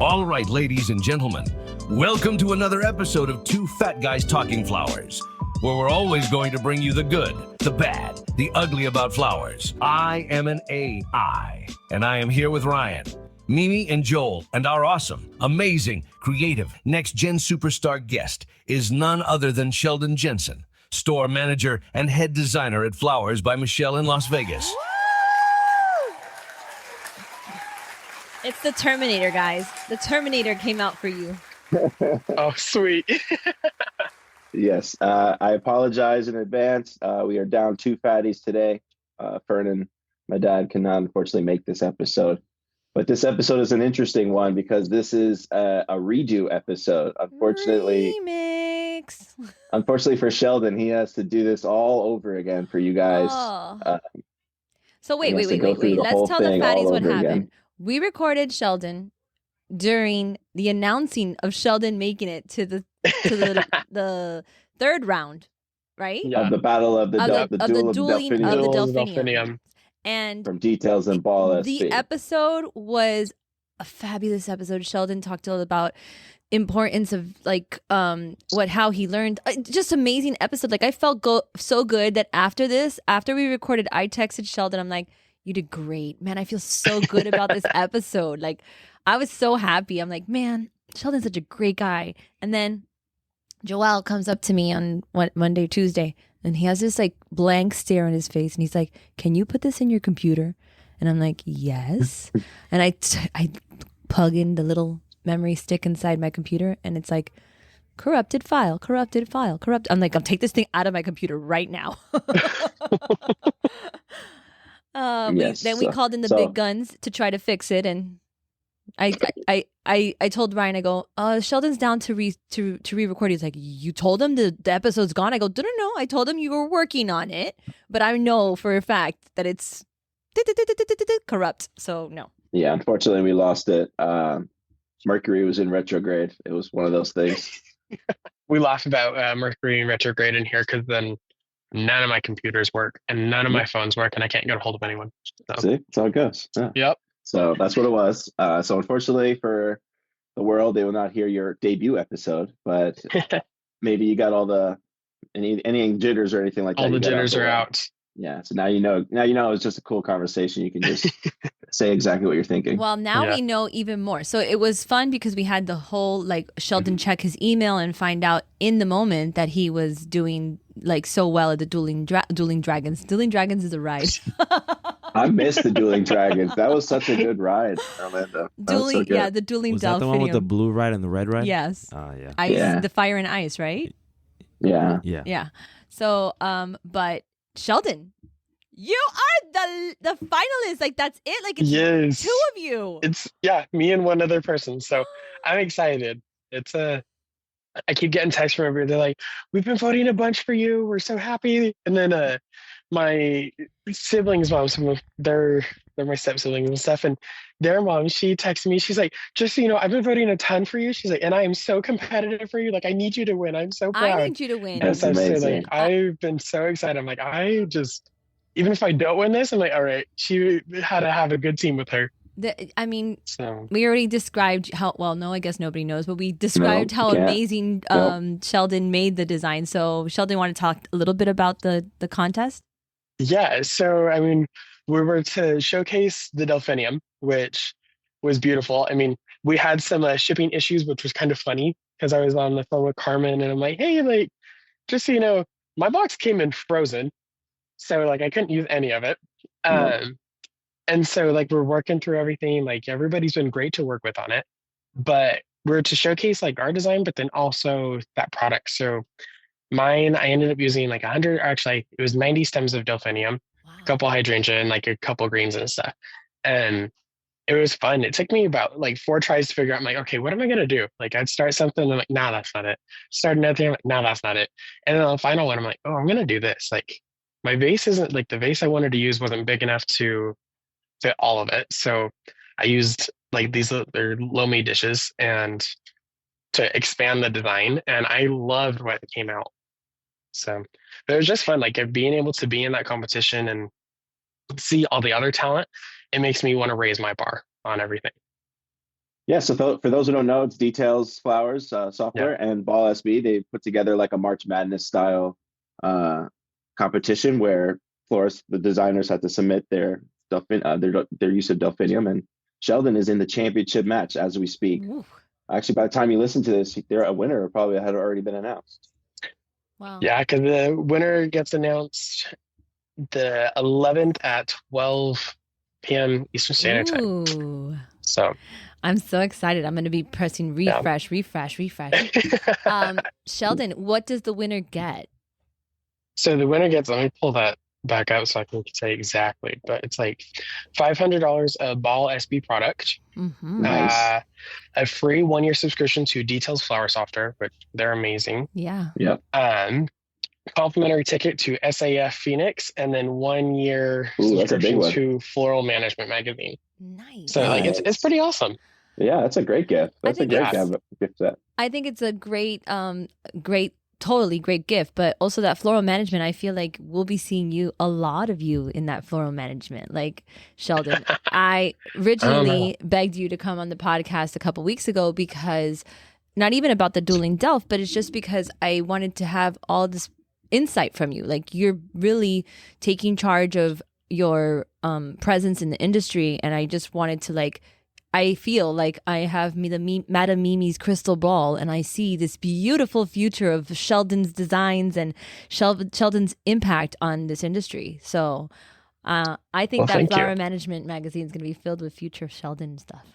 All right, ladies and gentlemen, welcome to another episode of Two Fat Guys Talking Flowers, where we're always going to bring you the good, the bad, the ugly about flowers. I am an AI, and I am here with Ryan, Mimi, and Joel, and our awesome, amazing, creative, next-gen superstar guest is none other than Sheldon Jensen, store manager and head designer at Flowers by Michelle in Las Vegas. It's the Terminator, guys. The Terminator came out for you. Oh, sweet. Yes, I apologize in advance. We are down two fatties today. Fernan, my dad, cannot unfortunately make this episode. But this episode is an interesting one because this is a redo episode. Unfortunately, Remix. Unfortunately for Sheldon, he has to do this all over again for you guys. Oh. So wait. Let's tell the fatties what happened. Again. We recorded Sheldon during the announcing of Sheldon making it to the third round, right? Yeah. Of the battle of the dueling Delphinium. And from Details and Ball the SP. episode was a fabulous episode. Sheldon talked a lot about importance of how he learned. Just amazing episode. Like I felt so good that after we recorded, I texted Sheldon. I'm like, you did great, man. I feel so good about this episode. Like I was so happy. I'm like, man, Sheldon's such a great guy. And then Joel comes up to me on Monday, Tuesday, and he has this like blank stare on his face, and he's like, "Can you put this in your computer?" And I'm like, "Yes." And I plug in the little memory stick inside my computer, and it's like, corrupted file. I'm like, I'll take this thing out of my computer right now. We called in the big guns to try to fix it, and I told Ryan, I go, Sheldon's down to re-record. He's like, you told him the episode's gone? I go, no, I told him you were working on it, but I know for a fact that it's corrupt, so no. Yeah, unfortunately we lost it. Mercury was in retrograde. It was one of those things. We laugh about Mercury in retrograde in here because then none of my computers work and none of my phones work and I can't get a hold of anyone. So. See, that's how it goes. Yeah. Yep. So that's what it was. So unfortunately for the world, they will not hear your debut episode, but maybe you got all the any jitters or anything like that. All the jitters are out. Yeah. So now you know it's just a cool conversation. You can just say exactly what you're thinking. Well, now we know even more. So it was fun because we had the whole Sheldon check his email and find out in the moment that he was doing so well at the Dueling Dragons. Dueling Dragons is a ride. I missed the Dueling Dragons. That was such a good ride, Orlando. The Dueling Delphinium. Was that the one with the blue ride and the red ride? Yes. Yeah. Ice, the fire and ice, right? Yeah. So, but Sheldon, you are the finalist. That's it. It's two of you. It's me and one other person. So I'm excited. I keep getting texts from everybody. They're like, we've been voting a bunch for you. We're so happy. And then my siblings' moms, they're my step siblings and stuff. And their mom, she texted me. She's like, just so you know, I've been voting a ton for you. She's like, and I am so competitive for you. I need you to win. I'm so proud. I need you to win. That's amazing. I've been so excited. I'm like, even if I don't win this, I'm like, all right, she had to have a good team with her. We already described I guess nobody knows, but we described how amazing Sheldon made the design. So Sheldon, want to talk a little bit about the contest? Yeah. So, we were to showcase the Delphinium, which was beautiful. We had some shipping issues, which was kind of funny because I was on the phone with Carmen and I'm like, hey, just so you know, my box came in frozen. So I couldn't use any of it. And so we're working through everything. Everybody's been great to work with on it, but we're to showcase our design, but then also that product. So mine, I ended up using 100, actually it was 90 stems of Delphinium, a couple hydrangea and a couple greens and stuff. And it was fun. It took me about 4 tries to figure out, I'm like, okay, what am I going to do? I'd start something and I'm like, nah, that's not it. Start another thing, I'm like, nah, that's not it. And then on the final one, I'm like, oh, I'm going to do this. My vase isn't the vase I wanted to use wasn't big enough to fit all of it. So I used these, they're lo-mi dishes and to expand the design. And I loved what came out. So but it was just fun. Being able to be in that competition and see all the other talent, it makes me want to raise my bar on everything. Yeah, so for those who don't know, it's Details Flowers software and Ball SB. They put together like a March Madness style competition where florists, the designers, have to submit their use of delphinium, and Sheldon is in the championship match as we speak. Ooh. Actually, by the time you listen to this, they're a winner probably had already been announced. Wow. Yeah, because the winner gets announced the 11th at 12 p.m. Eastern Standard Time. Ooh. So I'm so excited. I'm going to be pressing refresh. Sheldon, what does the winner get? So the winner gets, let me pull that back up so I can say exactly, but it's like $500 a Ball SB product, Nice. a free 1-year subscription to Details Flower Software, which they're amazing. Yeah. Yep. Complimentary ticket to SAF Phoenix, and then 1-year Ooh, that's a big subscription one. to Floral Management Magazine. Nice. So like it's pretty awesome. Yeah, that's a great gift. That's a great gift set. I think it's a totally great gift, but also that floral management, I feel like we'll be seeing a lot of you in that floral management. Like Sheldon, I originally begged you to come on the podcast a couple weeks ago because not even about the Dueling Delph, but it's just because I wanted to have all this insight from you. Like you're really taking charge of your presence in the industry, and I just wanted to I feel like I have Madame Mimi's crystal ball, and I see this beautiful future of Sheldon's designs and Sheldon's impact on this industry. So I think that Flower Management magazine is going to be filled with future Sheldon stuff.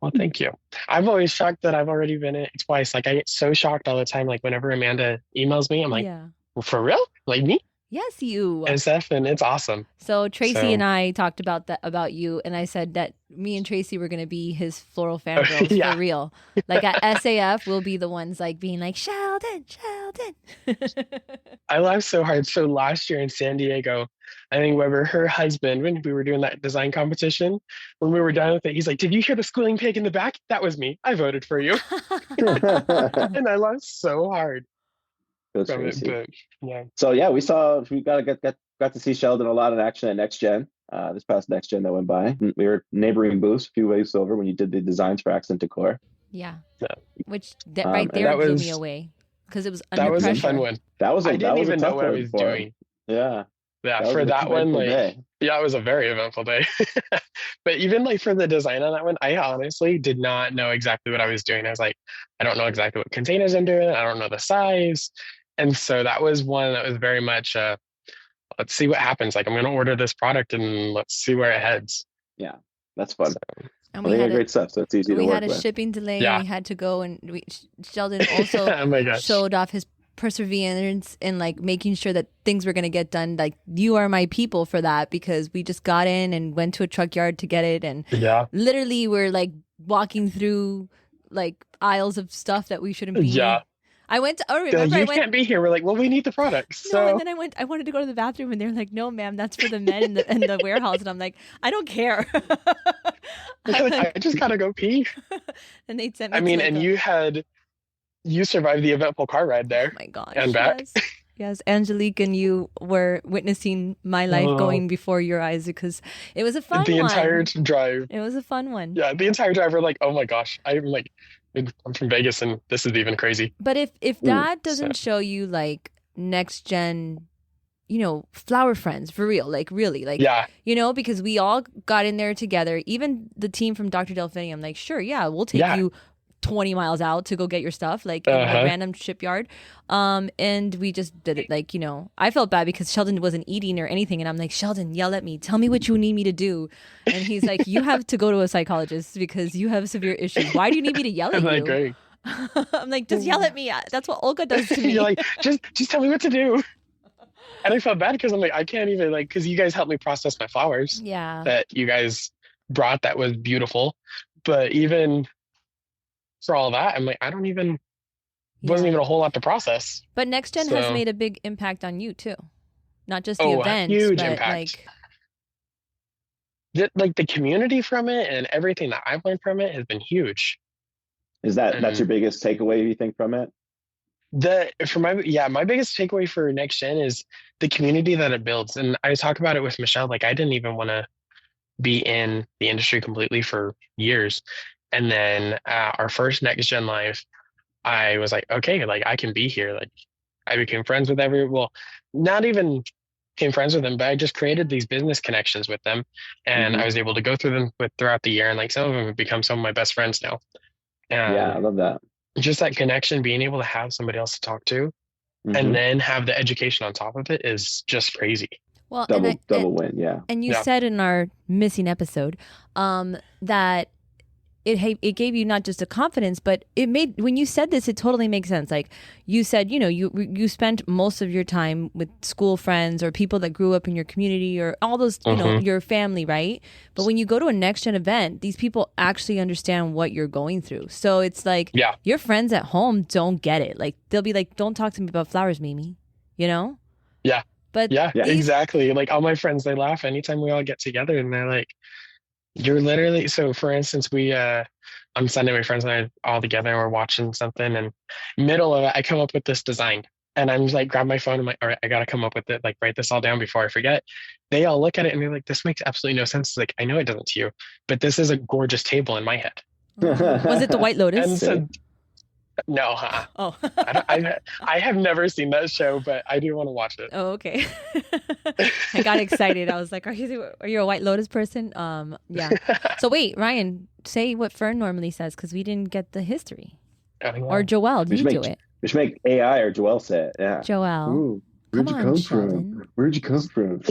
Well, thank you. I'm always shocked that I've already been in it twice. Like I get so shocked all the time. Like whenever Amanda emails me, I'm like, well, for real? Like me? Yes, you. SF, and it's awesome. So Tracy and I talked about you, and I said that me and Tracy were going to be his floral fangirls for real. Like at SAF, we'll be the ones being like, Sheldon. I laughed so hard. So last year in San Diego, I think Weber, her husband, when we were doing that design competition, when we were done with it, he's like, did you hear the squealing pig in the back? That was me. I voted for you. And I laughed so hard. So yeah, we got to see Sheldon a lot in action at Next Gen. This past Next Gen that went by, we were neighboring booths a few ways over when you did the designs for Accent Decor. Yeah, which right there blew me away because it was under pressure. That was a fun one. I didn't even know what I was doing. Yeah, for that one, it was a very eventful day. But even for the design on that one, I honestly did not know exactly what I was doing. I was like, I don't know exactly what containers I'm doing. I don't know the size. And so that was one that was very much, let's see what happens. Like, I'm going to order this product and let's see where it heads. Yeah, that's fun. And we had great stuff, so it's easy to work with. We had a shipping delay. Yeah. We had to go, and Sheldon also showed off his perseverance in making sure that things were going to get done. Like, you are my people for that, because we just got in and went to a truck yard to get it, and literally we're walking through aisles of stuff that we shouldn't be. Yeah. I went to, you can't be here. We're like, well, we need the products. So. No, and then I wanted to go to the bathroom, and they're like, no, ma'am, that's for the men in the warehouse. And I'm like, I don't care. I just gotta go pee. And they sent me you survived the eventful car ride there. Oh my gosh. And back. Yes, Angelique and you were witnessing my life going before your eyes, because it was a fun one. The entire drive. It was a fun one. Yeah, the entire drive, we're like, oh my gosh. I'm from Vegas, and this is even crazy. But if that doesn't show you Next Gen, flower friends for real, really, because we all got in there together, even the team from Dr. Delphinium, sure, we'll take you 20 miles out to go get your stuff, in a random shipyard. And we just did it I felt bad because Sheldon wasn't eating or anything, and I'm like, Sheldon, yell at me, tell me what you need me to do. And he's like, you have to go to a psychologist because you have severe issues. Why do you need me to yell at you? Great. I'm like, just yell at me. That's what Olga does to me. You're like, just tell me what to do. And I felt bad because I'm like, I can't even because you guys helped me process my flowers. Yeah. That you guys brought, that was beautiful. But even for all that, I'm like, wasn't even a whole lot to process. But Next Gen has made a big impact on you too. Not just the event, huge but impact. The community from it and everything that I've learned from it has been huge. Is that's your biggest takeaway, you think, from it? My biggest takeaway for Next Gen is the community that it builds. And I talk about it with Michelle, I didn't even want to be in the industry completely for years. And then our first Next Gen Live, I was like, okay, like I can be here. Like I became friends with well, not even became friends with them, but I just created these business connections with them. And I was able to go through them throughout the year. And like some of them have become some of my best friends now. Yeah, I love that. Just that connection, being able to have somebody else to talk to and then have the education on top of it is just crazy. Well, double win, yeah. And you said in our missing episode that it gave you not just a confidence, but it made, when you said this, it totally makes sense. Like you said, you know, you spent most of your time with school friends or people that grew up in your community or all those, you know, your family, right? But when you go to a Next Gen event, these people actually understand what you're going through. So it's like your friends at home don't get it. Like they'll be like, don't talk to me about flowers, Mimi, you know? Yeah. But exactly. Like all my friends, they laugh anytime we all get together and they're like, you're literally, so for instance, we, on Sunday, my friends and I all together and we're watching something and middle of it, I come up with this design and I'm just like, grab my phone. I'm like, all right, I got to come up with it. Like write this all down before I forget. They all look at it and they're like, this makes absolutely no sense. It's like, I know it doesn't to you, but this is a gorgeous table in my head. Was it the White Lotus? And so, no, Oh, I have never seen that show, but I do want to watch it. Oh, okay. I got excited. I was like, are you a White Lotus person? Yeah. So wait, Ryan, say what Fern normally says because we didn't get the history. Or Joelle, do it? We should make AI or Joelle say it. Yeah. Joelle. Ooh, where'd you come from? Where'd you come from?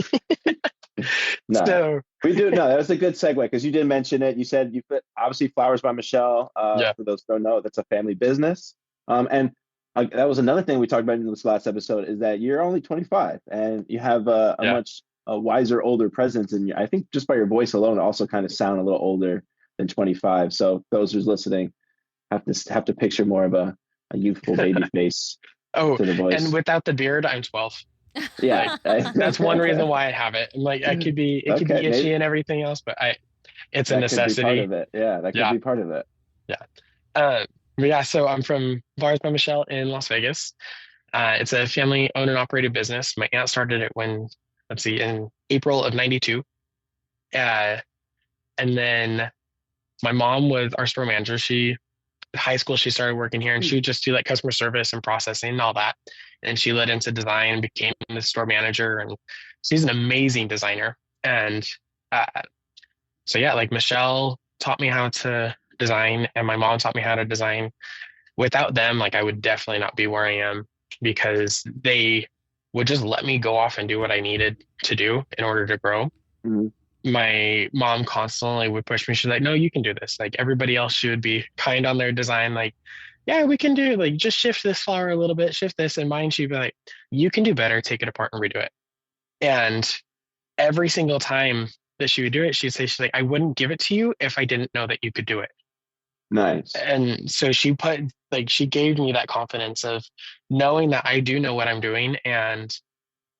No, so, we do. No, that was a good segue because you did mention it. You said you put obviously Flowers by Michelle. For those who don't know, that's a family business. And that was another thing we talked about in this last episode is that you're only 25 and you have a much wiser, older presence. And I think just by your voice alone, also kind of sound a little older than 25. So those who's listening have to picture more of a youthful baby face. To the voice. And without the beard, I'm 12. Yeah, that's one reason why I have it. Like it could be itchy and everything else, but it's a necessity. Could be part of it. Yeah, that could be part of it. Yeah. So I'm from Flowers by Michelle in Las Vegas. It's a family owned and operated business. My aunt started it in April of '92. And then my mom was our store manager. High school, she started working here and she would just do like customer service and processing and all that. And she led into design and became the store manager. And she's an amazing designer. And like Michelle taught me how to design and my mom taught me how to design. Without them, like I would definitely not be where I am because they would just let me go off and do what I needed to do in order to grow. My mom constantly would push me. She's like, no, you can do this. Like everybody else should be kind on their design. Like, yeah, we can do like, just shift this flower a little bit, shift this. And mine, she'd be like, you can do better. Take it apart and redo it. And every single time that she would do it, she'd say, she's like, I wouldn't give it to you if I didn't know that you could do it. Nice. And so she gave me that confidence of knowing that I do know what I'm doing and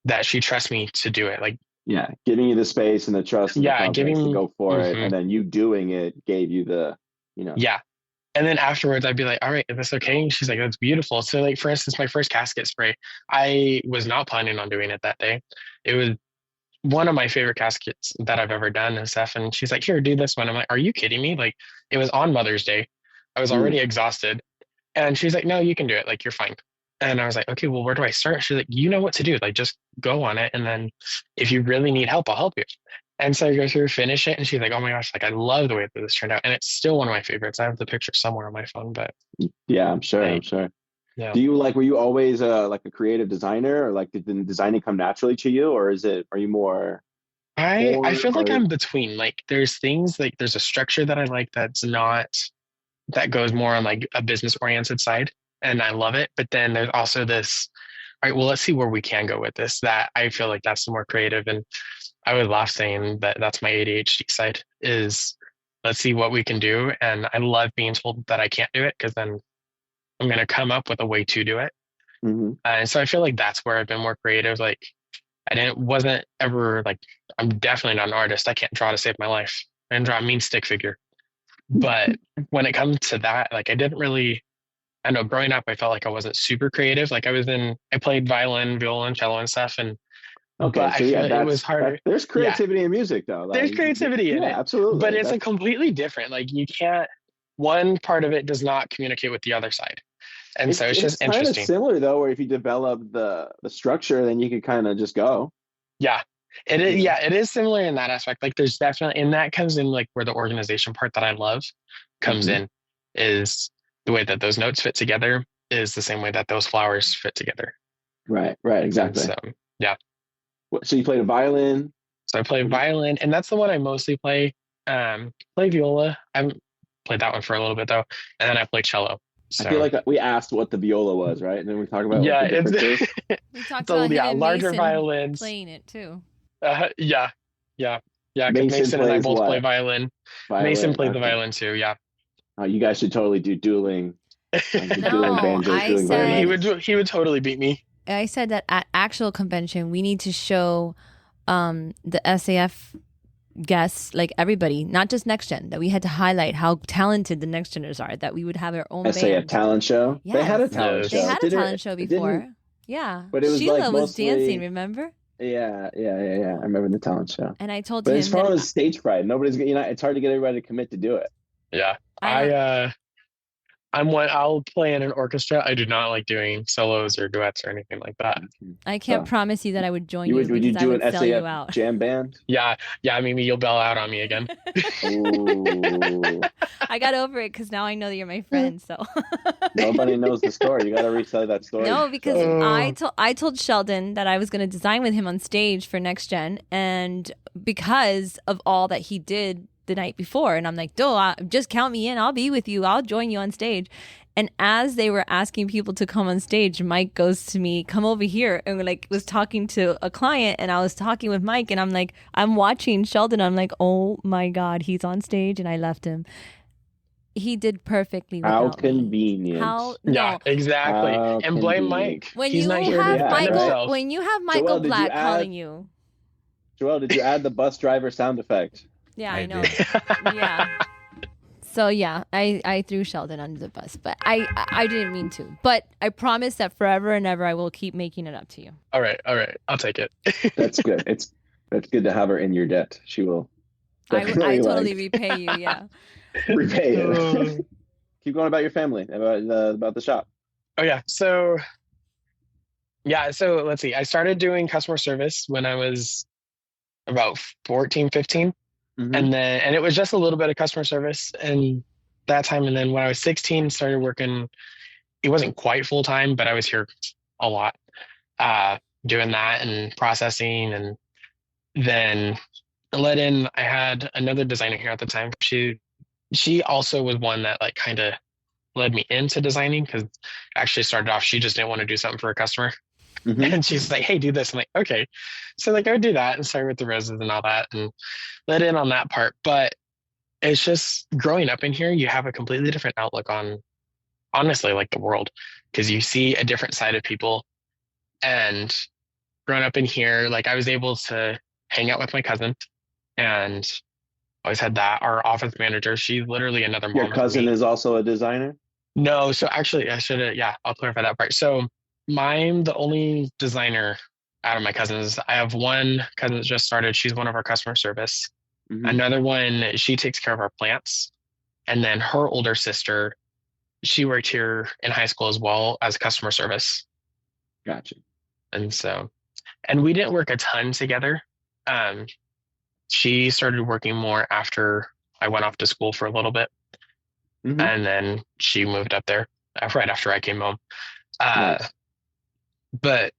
that she trusts me to do it. Like, yeah, giving you the space and the trust and the confidence to go for it. And then you doing it gave you the, Yeah. And then afterwards I'd be like, all right, is this okay? And she's like, that's beautiful. So like, for instance, my first casket spray, I was not planning on doing it that day. It was one of my favorite caskets that I've ever done and stuff. And she's like, here, do this one. I'm like, are you kidding me? Like it was on Mother's Day. I was already exhausted. And she's like, no, you can do it. Like, you're fine. And I was like, okay, well, where do I start? She's like, you know what to do. Like, just go on it. And then if you really need help, I'll help you. And so I go through, finish it. And she's like, oh my gosh, like, I love the way that this turned out. And it's still one of my favorites. I have the picture somewhere on my phone, but. Yeah, I'm sure. Yeah. Do you were you always like a creative designer or like did the designing come naturally to you or are you more? I feel like I'm between. Like there's things like there's a structure that I like that goes more on like a business oriented side. And I love it. But then there's also this, all right, well, let's see where we can go with this. That I feel like that's the more creative. And I would laugh saying that that's my ADHD side is let's see what we can do. And I love being told that I can't do it because then I'm going to come up with a way to do it. And so I feel like that's where I've been more creative. Like wasn't ever like, I'm definitely not an artist. I can't draw to save my life. I can draw a mean stick figure. But when it comes to that, like I didn't really, I know growing up, I felt like I wasn't super creative. Like I played violin, violin, cello and stuff. And okay, so it was harder. There's creativity in music though. There's creativity in it. Absolutely. But it's a completely different, like you can't, one part of it does not communicate with the other side. And so it's just kind of interesting. similar though, where if you develop the structure, then you can kind of just go. Yeah. It is, it is similar in that aspect. Like there's definitely, and that comes in like where the organization part that I love comes in, is the way that those notes fit together is the same way that those flowers fit together. Right, exactly. And so, yeah. So you played a violin? So I play violin, and that's the one I mostly play. Play viola. I haven't played that one for a little bit though. And then I play cello. So. I feel like we asked what the viola was, right? And then we talked about what the difference is. We talked about him and larger Mason violins. playing it too. Yeah. Mason and I both play violin. Mason played the violin too. Yeah. You guys should totally do dueling. Dueling banjos. He would totally beat me. I said that at actual convention we need to show the SAF guests, like everybody, not just Next Gen, that we had to highlight how talented the Next Geners are, that we would have our own SAF band. talent show? Yes. They had a talent show. They had a talent show before. Yeah. But it was Sheila like was dancing, remember? Yeah. I remember the talent show. And I told him. But as far as stage fright, it's hard to get everybody to commit to do it. Yeah. I'll play in an orchestra. I do not like doing solos or duets or anything like that. I can't promise you that I would join you. Would you do an sell SAF you out. jam band? Yeah. Maybe you'll bail out on me again. Ooh. I got over it because now I know that you're my friend. So nobody knows the story. You got to retell that story. No, because I told Sheldon that I was going to design with him on stage for Next Gen, and because of all that he did the night before, and I'm like, just count me in. I'll be with you. I'll join you on stage. And as they were asking people to come on stage, Mike goes to me, come over here, and was talking to a client, and I was talking with Mike, and I'm like, I'm watching Sheldon. I'm like, oh my God, he's on stage, and I left him. He did perfectly. How convenient. Yeah, exactly. And blame Mike. He's not here to defend himself. When you have Michael Black calling you. Joel, did you add the bus driver sound effect? Yeah, I know. Yeah. So yeah, I threw Sheldon under the bus, but I didn't mean to. But I promise that forever and ever I will keep making it up to you. All right. I'll take it. That's good. That's good to have her in your debt. She will. I totally repay you. Yeah. Repay you. Keep going about your family, about the shop. Oh yeah. So let's see. I started doing customer service when I was about 14, 15. And it was just a little bit of customer service and that time. And then when I was 16, started working, it wasn't quite full time, but I was here a lot, doing that and processing. And then I had another designer here at the time. She also was one that like kind of led me into designing, because actually started off, she just didn't want to do something for a customer. And she's like, hey, do this. I'm like, okay. So like I would do that and start with the roses and all that and let in on that part. But it's just growing up in here, you have a completely different outlook on, honestly, like the world, because you see a different side of people. And growing up in here, like I was able to hang out with my cousin and always had that. Our office manager, she's literally another mom. Your cousin is also a designer? No. So actually I should have, I'll clarify that part. So I'm the only designer out of my cousins. I have one cousin that just started. She's one of our customer service. Another one, she takes care of our plants. And then her older sister, she worked here in high school as well as customer service. Gotcha. And we didn't work a ton together. She started working more after I went off to school for a little bit. And then she moved up there right after I came home. Nice. But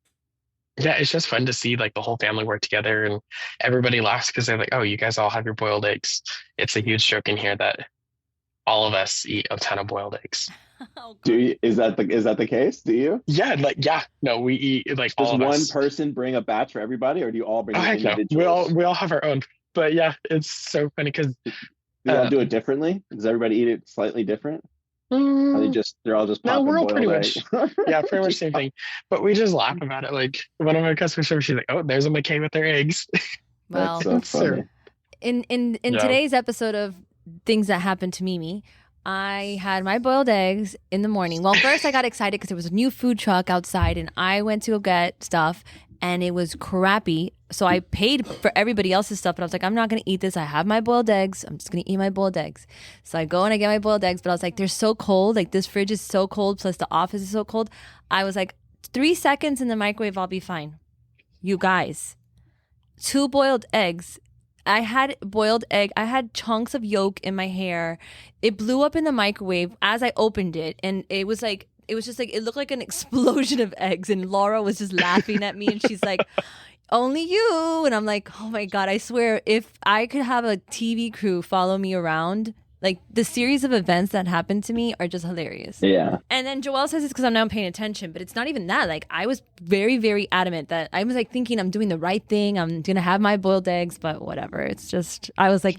yeah, it's just fun to see like the whole family work together, and everybody laughs because they're like, oh, you guys all have your boiled eggs. It's a huge joke in here that all of us eat a ton of boiled eggs. Is that the case? Do you? Yeah. No, we eat like Does all of one us. person bring a batch for everybody, or do you all bring individuals? No. We all have our own. But yeah, it's so funny because do you all do it differently? Does everybody eat it slightly different? Are they're all just popping? No, we're all pretty much pretty much same thing. But we just laugh about it. Like one of our customer service, she's like, "Oh, there's a McKay with their eggs." Well, that's so funny. In today's episode of Things That Happened to Mimi, I had my boiled eggs in the morning. Well, first I got excited because there was a new food truck outside, and I went to go get stuff. and it was crappy. So I paid for everybody else's stuff, but I was like, I'm not going to eat this. I have my boiled eggs. I'm just going to eat my boiled eggs. So I go and I get my boiled eggs, but I was like, they're so cold. Like, this fridge is so cold, plus the office is so cold. I was like, 3 seconds in the microwave, I'll be fine. You guys, 2 boiled eggs. I had boiled egg. I had chunks of yolk in my hair. It blew up in the microwave as I opened it. And it was just like, it looked like an explosion of eggs. And Laura was just laughing at me. And she's like, only you. And I'm like, oh my God, I swear, if I could have a TV crew follow me around, like, the series of events that happened to me are just hilarious. Yeah. And then Joelle says it's because I'm now paying attention, but it's not even that. Like, I was very, very adamant that I was like thinking I'm doing the right thing. I'm going to have my boiled eggs, but whatever. It's just, I was like,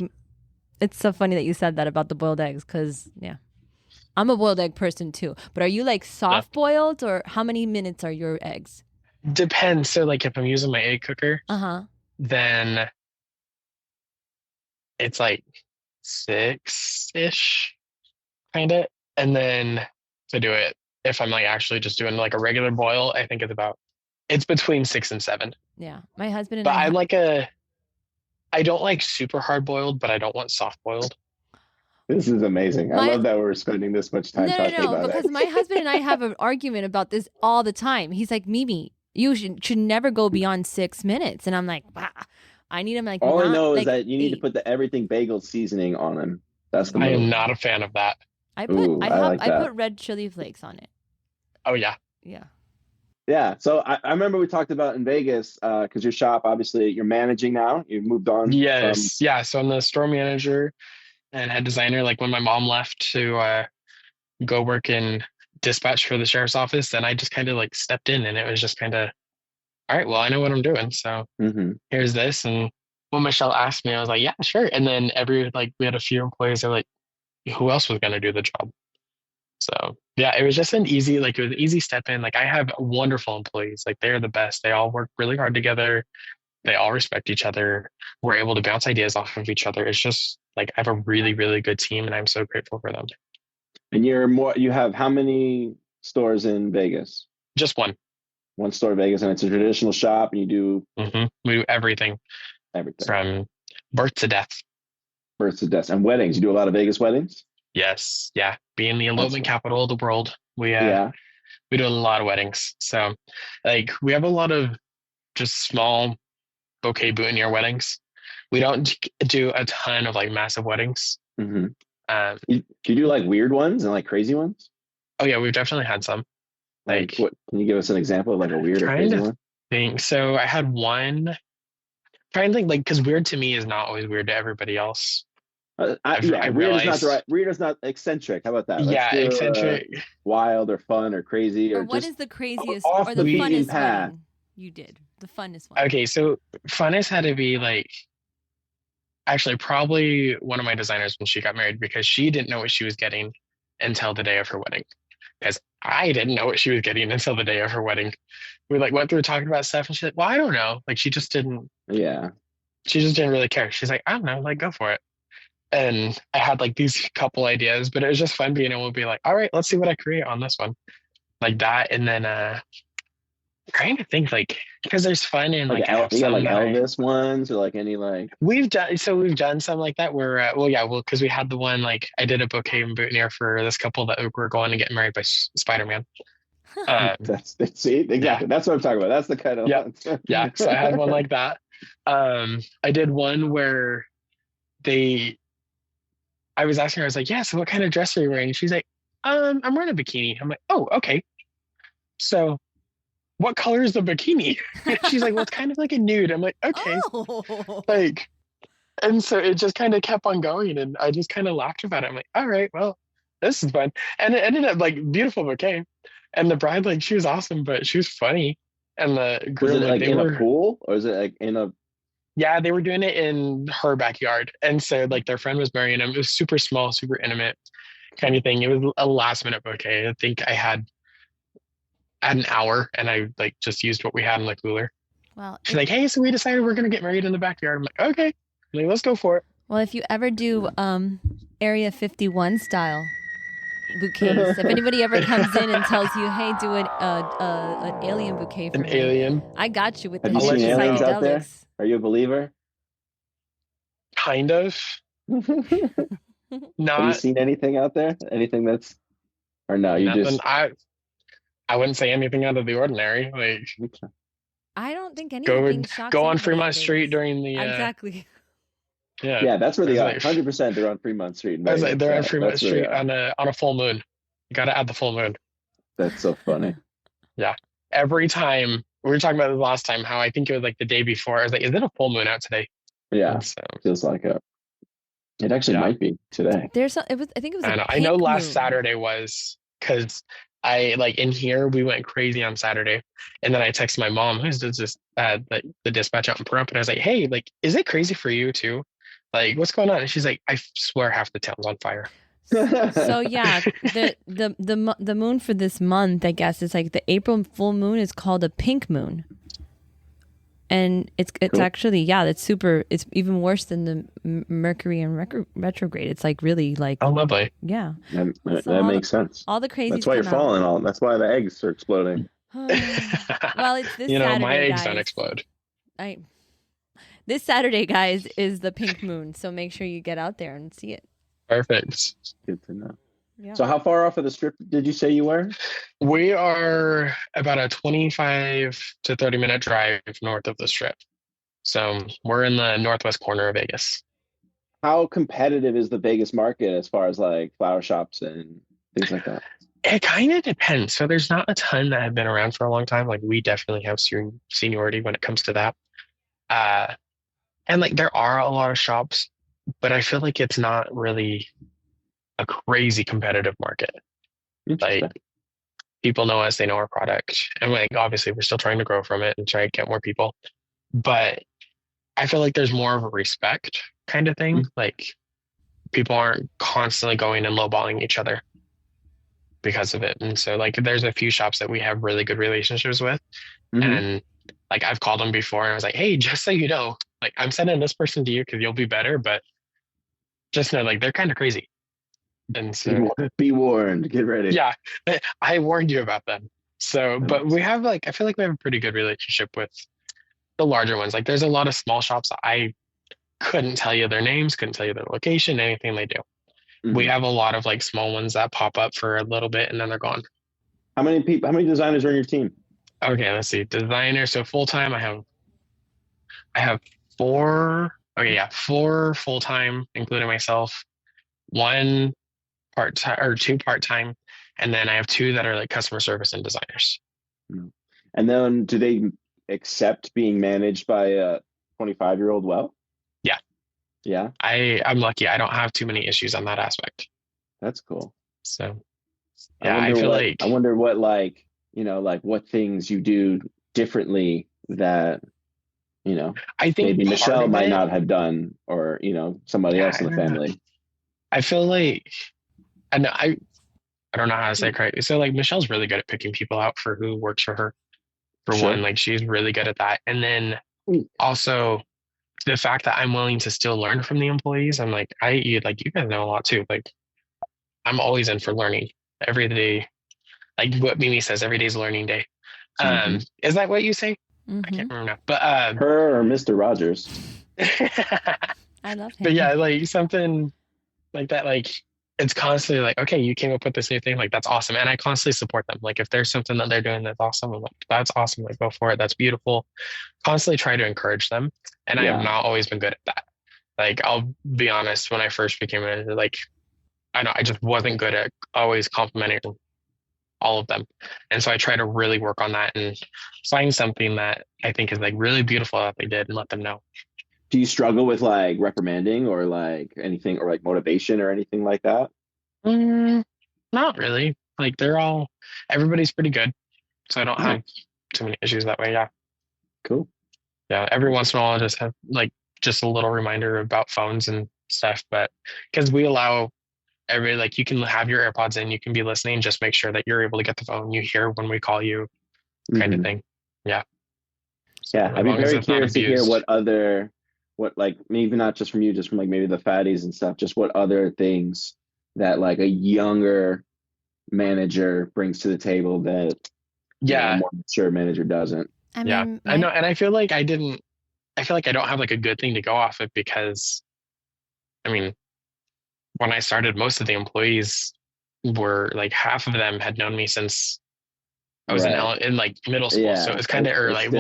it's so funny that you said that about the boiled eggs because, yeah, I'm a boiled egg person too. But are you like soft boiled, or how many minutes are your eggs? Depends. So like if I'm using my egg cooker, then it's like 6-ish, kind of. And then to do it, if I'm like actually just doing like a regular boil, I think it's between 6 and 7. Yeah. My husband and But I don't like super hard boiled, but I don't want soft boiled. This is amazing. I love that we're spending this much time talking about it. Because my husband and I have an argument about this all the time. He's like, Mimi, you should never go beyond 6 minutes. And I'm like, bah. I need him like. All I know is that you need to put the everything bagel seasoning on them. That's the. I am not a fan of that. I put red chili flakes on it. Oh yeah. Yeah. Yeah. So I remember we talked about in Vegas because your shop, obviously, you're managing now. You've moved on. Yes. Yeah. So I'm the store manager and head designer. Like when my mom left to go work in dispatch for the sheriff's office, then I just kind of like stepped in, and it was just kind of, all right, well, I know what I'm doing. So here's this. And when Michelle asked me, I was like, yeah, sure. And then we had a few employees that were like, who else was going to do the job? So yeah, it was just it was an easy step in. Like I have wonderful employees. Like they're the best. They all work really hard together. They all respect each other. We're able to bounce ideas off of each other. It's just like, I have a really, really good team, and I'm so grateful for them. And you have how many stores in Vegas? Just one. One store in Vegas, and it's a traditional shop, and you do we do everything from birth to death. And weddings. You do a lot of Vegas weddings? Yes. Yeah. Being the elopement capital of the world, we do a lot of weddings. So like we have a lot of just small bouquet boutonniere weddings. We don't do a ton of like massive weddings. Do you do like weird ones and like crazy ones? Oh yeah, we've definitely had some. Like what, can you give us an example of like a weird or crazy one? So I had one. Trying to think, like, because weird to me is not always weird to everybody else. Weird is not eccentric. How about that? Let's do, eccentric, wild or fun or crazy or what is the craziest or the funnest wedding you did? The funnest one. Okay, so funnest had to be like, actually probably one of my designers when she got married, because she didn't know what she was getting until the day of her wedding. Because I didn't know what she was getting until the day of her wedding. We like went through talking about stuff, and she's like, well, I don't know. Like she just didn't. Yeah. She just didn't really care. She's like, I don't know, like go for it. And I had like these couple ideas, but it was just fun being able to be like, all right, let's see what I create on this one. Like that. And then trying to think, like, because there's fun in like Elvis ones, or like any like we've done some like that where because we had the one, like I did a bouquet and boutonniere for this couple that were going to get married by Spider-Man. That's exactly. That's what I'm talking about. That's the kind of yeah. So I had one like that. I did one where I was asking her, I was like, yeah, so what kind of dress are you wearing? And she's like, I'm wearing a bikini. I'm like, oh, okay. So what color is the bikini? She's like, well, it's kind of like a nude. I'm like, okay. Oh. Like, and so it just kind of kept on going, and I just kind of laughed about it. I'm like, all right, well, this is fun. And it ended up like beautiful bouquet. And the bride, like, she was awesome, but she was funny. And the groom, was it like in a pool, or is it like in a? Yeah, they were doing it in her backyard. And so like their friend was marrying him. It was super small, super intimate kind of thing. It was a last minute bouquet. I think I had an hour, and I like just used what we had in the cooler. Well, she's like, hey, so we decided we're going to get married in the backyard. I'm like, okay, like, let's go for it. Well, if you ever do Area 51 style, bouquets. If anybody ever comes in and tells you, "Hey, do an alien bouquet for An me," alien, I got you with Have the you I'll let seen you know. aliens out there? psychedelics. Are you a believer? kind of. Have you Not seen anything out there? Anything that's, or no? You nothing. just I wouldn't say anything out of the ordinary. Like I don't think go anything shocks go on anybody in Fremont Street Vegas. during the Exactly. yeah. yeah, that's where I they was are. like, 100%, they're on Fremont Street in I was like, Vegas. they're on Yeah, Fremont that's where they Street are. on a full moon. You got to add the full moon. That's so funny. Yeah. Every time we were talking about this last time, how I think it was like the day before. I was like, is it a full moon out today? Yeah, And so feels like a. It actually yeah. might be today. There's some, it was. I think it was I a know. pink I know last moon. Saturday was because I like in here we went crazy on Saturday, and then I texted my mom, who's just the dispatch out in Pahrump, and I was like, "Hey, like, is it crazy for you too? Like, what's going on?" And she's like, "I swear half the town's on fire." So yeah, the moon for this month, I guess, is like the April full moon is called a pink moon, and it's Cool. actually it's super. It's even worse than the Mercury and retrograde. It's like really like Oh, lovely. yeah. That So all makes sense. All the crazy. That's why you're falling. All. That's why the eggs are exploding. Well, it's this You know, Saturday, my eggs guys. don't explode. This Saturday, guys, is the pink moon. So make sure you get out there and see it. Perfect. Good to know. Yeah. So, how far off of the strip did you say you were? We are about a 25 to 30-minute drive north of the strip. So we're in the northwest corner of Vegas. How competitive is the Vegas market as far as like flower shops and things like that? It kind of depends. So there's not a ton that have been around for a long time. Like we definitely have seniority when it comes to that. And like there are a lot of shops, but I feel like it's not really a crazy competitive market. Like people know us, they know our product. And like obviously we're still trying to grow from it and try to get more people. But I feel like there's more of a respect kind of thing. Like people aren't constantly going and lowballing each other because of it. And so like there's a few shops that we have really good relationships with. And like I've called them before and I was like, hey, just so you know, like I'm sending this person to you because you'll be better, but just know like they're kind of crazy. And so be warned, get ready. Yeah, I warned you about them. So, but we have like, I feel like we have a pretty good relationship with the larger ones. Like there's a lot of small shops that I couldn't tell you their names, couldn't tell you their location, anything they do. We have a lot of like small ones that pop up for a little bit and then they're gone. How many designers are on your team? Okay, let's see. Designers. So full time, I have 4. Okay, yeah, 4 full time, including myself. 1 part time or 2 part time, and then I have 2 that are like customer service and designers. And then, do they accept being managed by a 25-year-old? Well, yeah. I'm lucky. I don't have too many issues on that aspect. That's cool. So, yeah, I feel like I wonder what like what things you do differently that I think maybe Michelle might not have done, or somebody else in the family. I feel like, and I don't know how to say it correctly. So like Michelle's really good at picking people out for who works for her. For one, like she's really good at that. And then also the fact that I'm willing to still learn from the employees. I'm like, you guys know a lot too. Like I'm always in for learning every day. Like what Mimi says, every day's a learning day. Is that what you say? I can't remember now. But her or Mr. Rogers. I love him. But yeah, like something like that, like it's constantly like, okay, you came up with this new thing, like that's awesome. And I constantly support them. Like if there's something that they're doing that's awesome, I'm like, that's awesome, like go for it, that's beautiful. Constantly try to encourage them. And I have not always been good at that. Like I'll be honest, when I first became like I just wasn't good at always complimenting all of them. And so I try to really work on that and find something that I think is like really beautiful that they did and let them know. Do you struggle with like reprimanding or like anything, or like motivation or anything like that? Not really. Like everybody's pretty good. So I don't have too many issues that way. Yeah. Cool. Yeah. Every once in a while I just have like just a little reminder about phones and stuff, but because we allow everybody, like you can have your AirPods in, you can be listening, just make sure that you're able to get the phone, you hear when we call you, kind of thing. Yeah. Yeah. I'd be very curious to hear what like maybe not just from you, just from like maybe the fatties and stuff, just what other things that like a younger manager brings to the table that a more mature manager doesn't. I mean, I know, and I feel like I don't have like a good thing to go off of, because I mean, when I started, most of the employees were like, half of them had known me since I was in like middle school. So it was kind of, or like,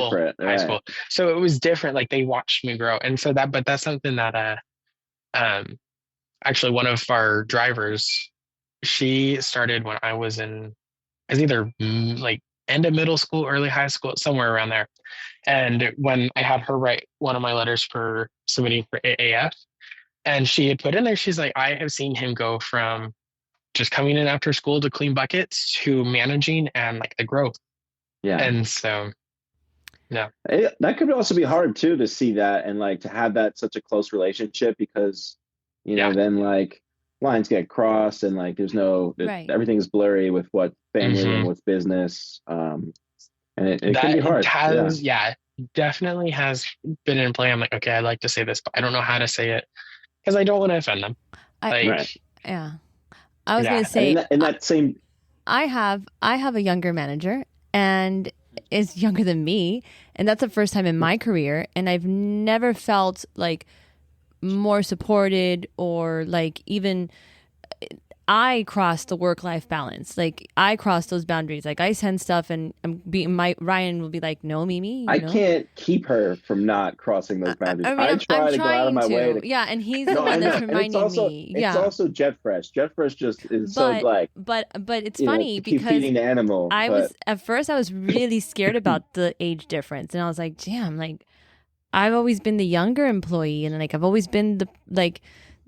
high school. So it was different. Like, they watched me grow. And so but that's something that, actually one of our drivers, she started when I was either like end of middle school, early high school, somewhere around there. And when I had her write one of my letters for submitting for AAF, and she had put in there, she's like, I have seen him go from just coming in after school to clean buckets to managing and like the growth. Yeah. And so, yeah. That could also be hard too, to see that and like to have that such a close relationship, because, then like lines get crossed and like there's everything's blurry with what family and what's business. And it can be hard. Definitely has been in play. I'm like, okay, I'd like to say this, but I don't know how to say it because I don't want to offend them. Yeah. I was going to say, in that same, I have a younger manager, and is younger than me, and that's the first time in my career, and I've never felt like more supported, or like, even I crossed the work-life balance. Like, I crossed those boundaries. Like, I send stuff, and Ryan will be like, "No, Mimi, I can't keep her from not crossing those boundaries. I try to go out of my way to. Yeah, and he's the one that's reminding me. It's also Jet Fresh. Jet Fresh just is so like. But it's funny because feeding the animal. At first I was really scared about the age difference, and I was like, damn, like, I've always been the younger employee, and like I've always been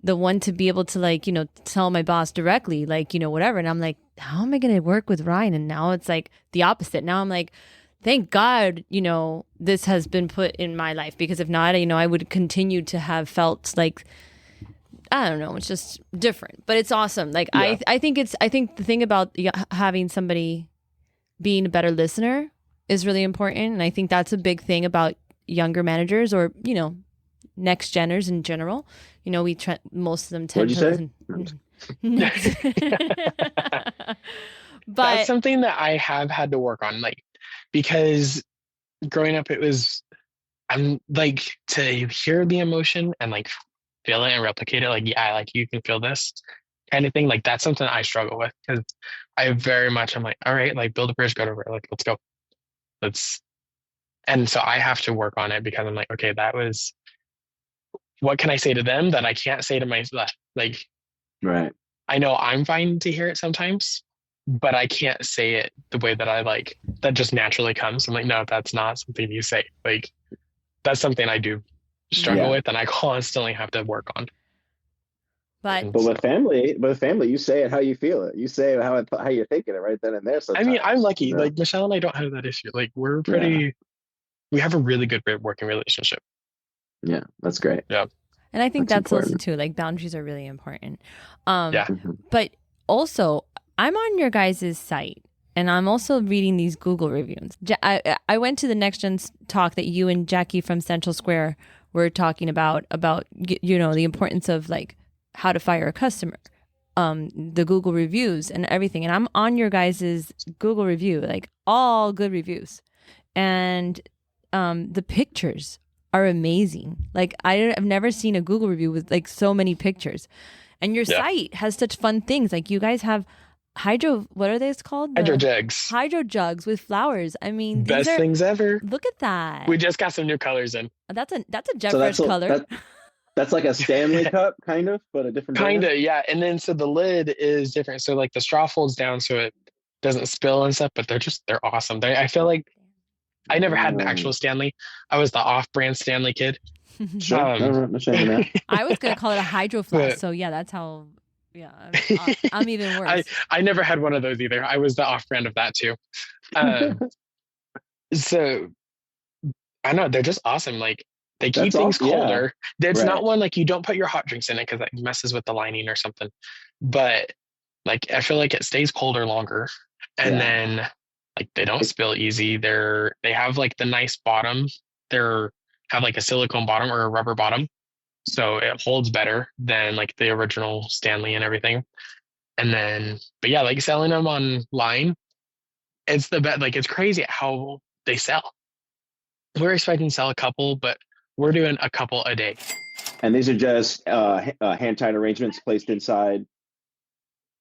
the one to be able to, like, tell my boss directly, like, whatever. And I'm like, how am I going to work with Ryan? And now it's like the opposite. Now I'm like, thank God, this has been put in my life, because if not, I would continue to have felt like, I don't know, it's just different, but it's awesome. Like, yeah. I think the thing about having somebody being a better listener is really important. And I think that's a big thing about younger managers, or, next geners in general. Most of them tend to listen. But that's something that I have had to work on, like, because growing up, I'm like, to hear the emotion and like feel it and replicate it. Like, yeah, like, you can feel this kind of thing. Like, that's something I struggle with, because I'm like, all right, like, build a bridge, go to river, like, let's go. And so I have to work on it, because I'm like, okay, what can I say to them that I can't say to myself? Like, right. I know I'm fine to hear it sometimes, but I can't say it the way that I like, that just naturally comes. I'm like, no, that's not something you say. Like, that's something I do struggle with, and I constantly have to work on. But with family, you say it how you feel it. You say how you're thinking it right then and there. Sometimes. I mean, I'm lucky. Like, Michelle and I don't have that issue. Like, we have a really good working relationship. Yeah, that's great. Yeah. And I think that's also too, like, boundaries are really important. But also, I'm on your guys' site, and I'm also reading these Google reviews. I went to the Next Gen talk that you and Jackie from Central Square were talking about, the importance of, like, how to fire a customer, the Google reviews and everything. And I'm on your guys' Google review, like, all good reviews. And the pictures are amazing. Like, I've never seen a Google review with, like, so many pictures. And your site has such fun things. Like, you guys have what are these called? Hydro jugs. Hydro jugs with flowers. I mean, best things ever. Look at that. We just got some new colors in. That's a Jet Fresh color. That's like a Stanley cup, kind of, but a different kind of, yeah. And then so the lid is different. So like the straw folds down so it doesn't spill and stuff. But they're awesome. I feel like I never had an actual Stanley. I was the off-brand Stanley kid. Sure. No shame in that. I was gonna call it a Hydro Flask. So yeah, that's how. Yeah, I'm even worse. I never had one of those either. I was the off-brand of that too. So I know they're just awesome. Like, they keep things colder. Yeah. It's not one like you don't put your hot drinks in it because that messes with the lining or something. But like, I feel like it stays colder longer, and then like they don't spill easy. They have like the nice bottom. Have like a silicone bottom or a rubber bottom, so it holds better than like the original Stanley and everything. And then, but yeah, like selling them online, it's the best. Like it's crazy how they sell. We're expecting to sell a couple, but we're doing a couple a day. And these are just hand tied arrangements placed inside.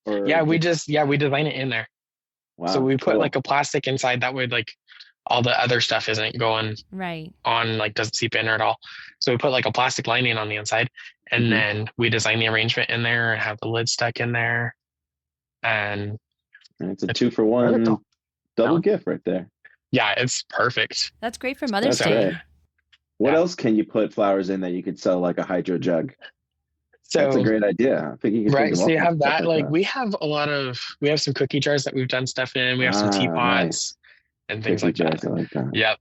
Or yeah, we design it in there. Wow, so we put cool. like a plastic inside that way, like all the other stuff isn't going Right on, like doesn't seep in or at all. So we put like a plastic lining on the inside, and then we design the arrangement in there and have the lid stuck in there. And it's a 2-for-1 double gift right there. Yeah, it's perfect. That's great for Mother's That's Day. right. What else can you put flowers in that you could sell like a hydro jug? So that's a great idea. I think you can right. So you have that. Like we have we have some cookie jars that we've done stuff in. We have some teapots and things like that. I like that. Yep.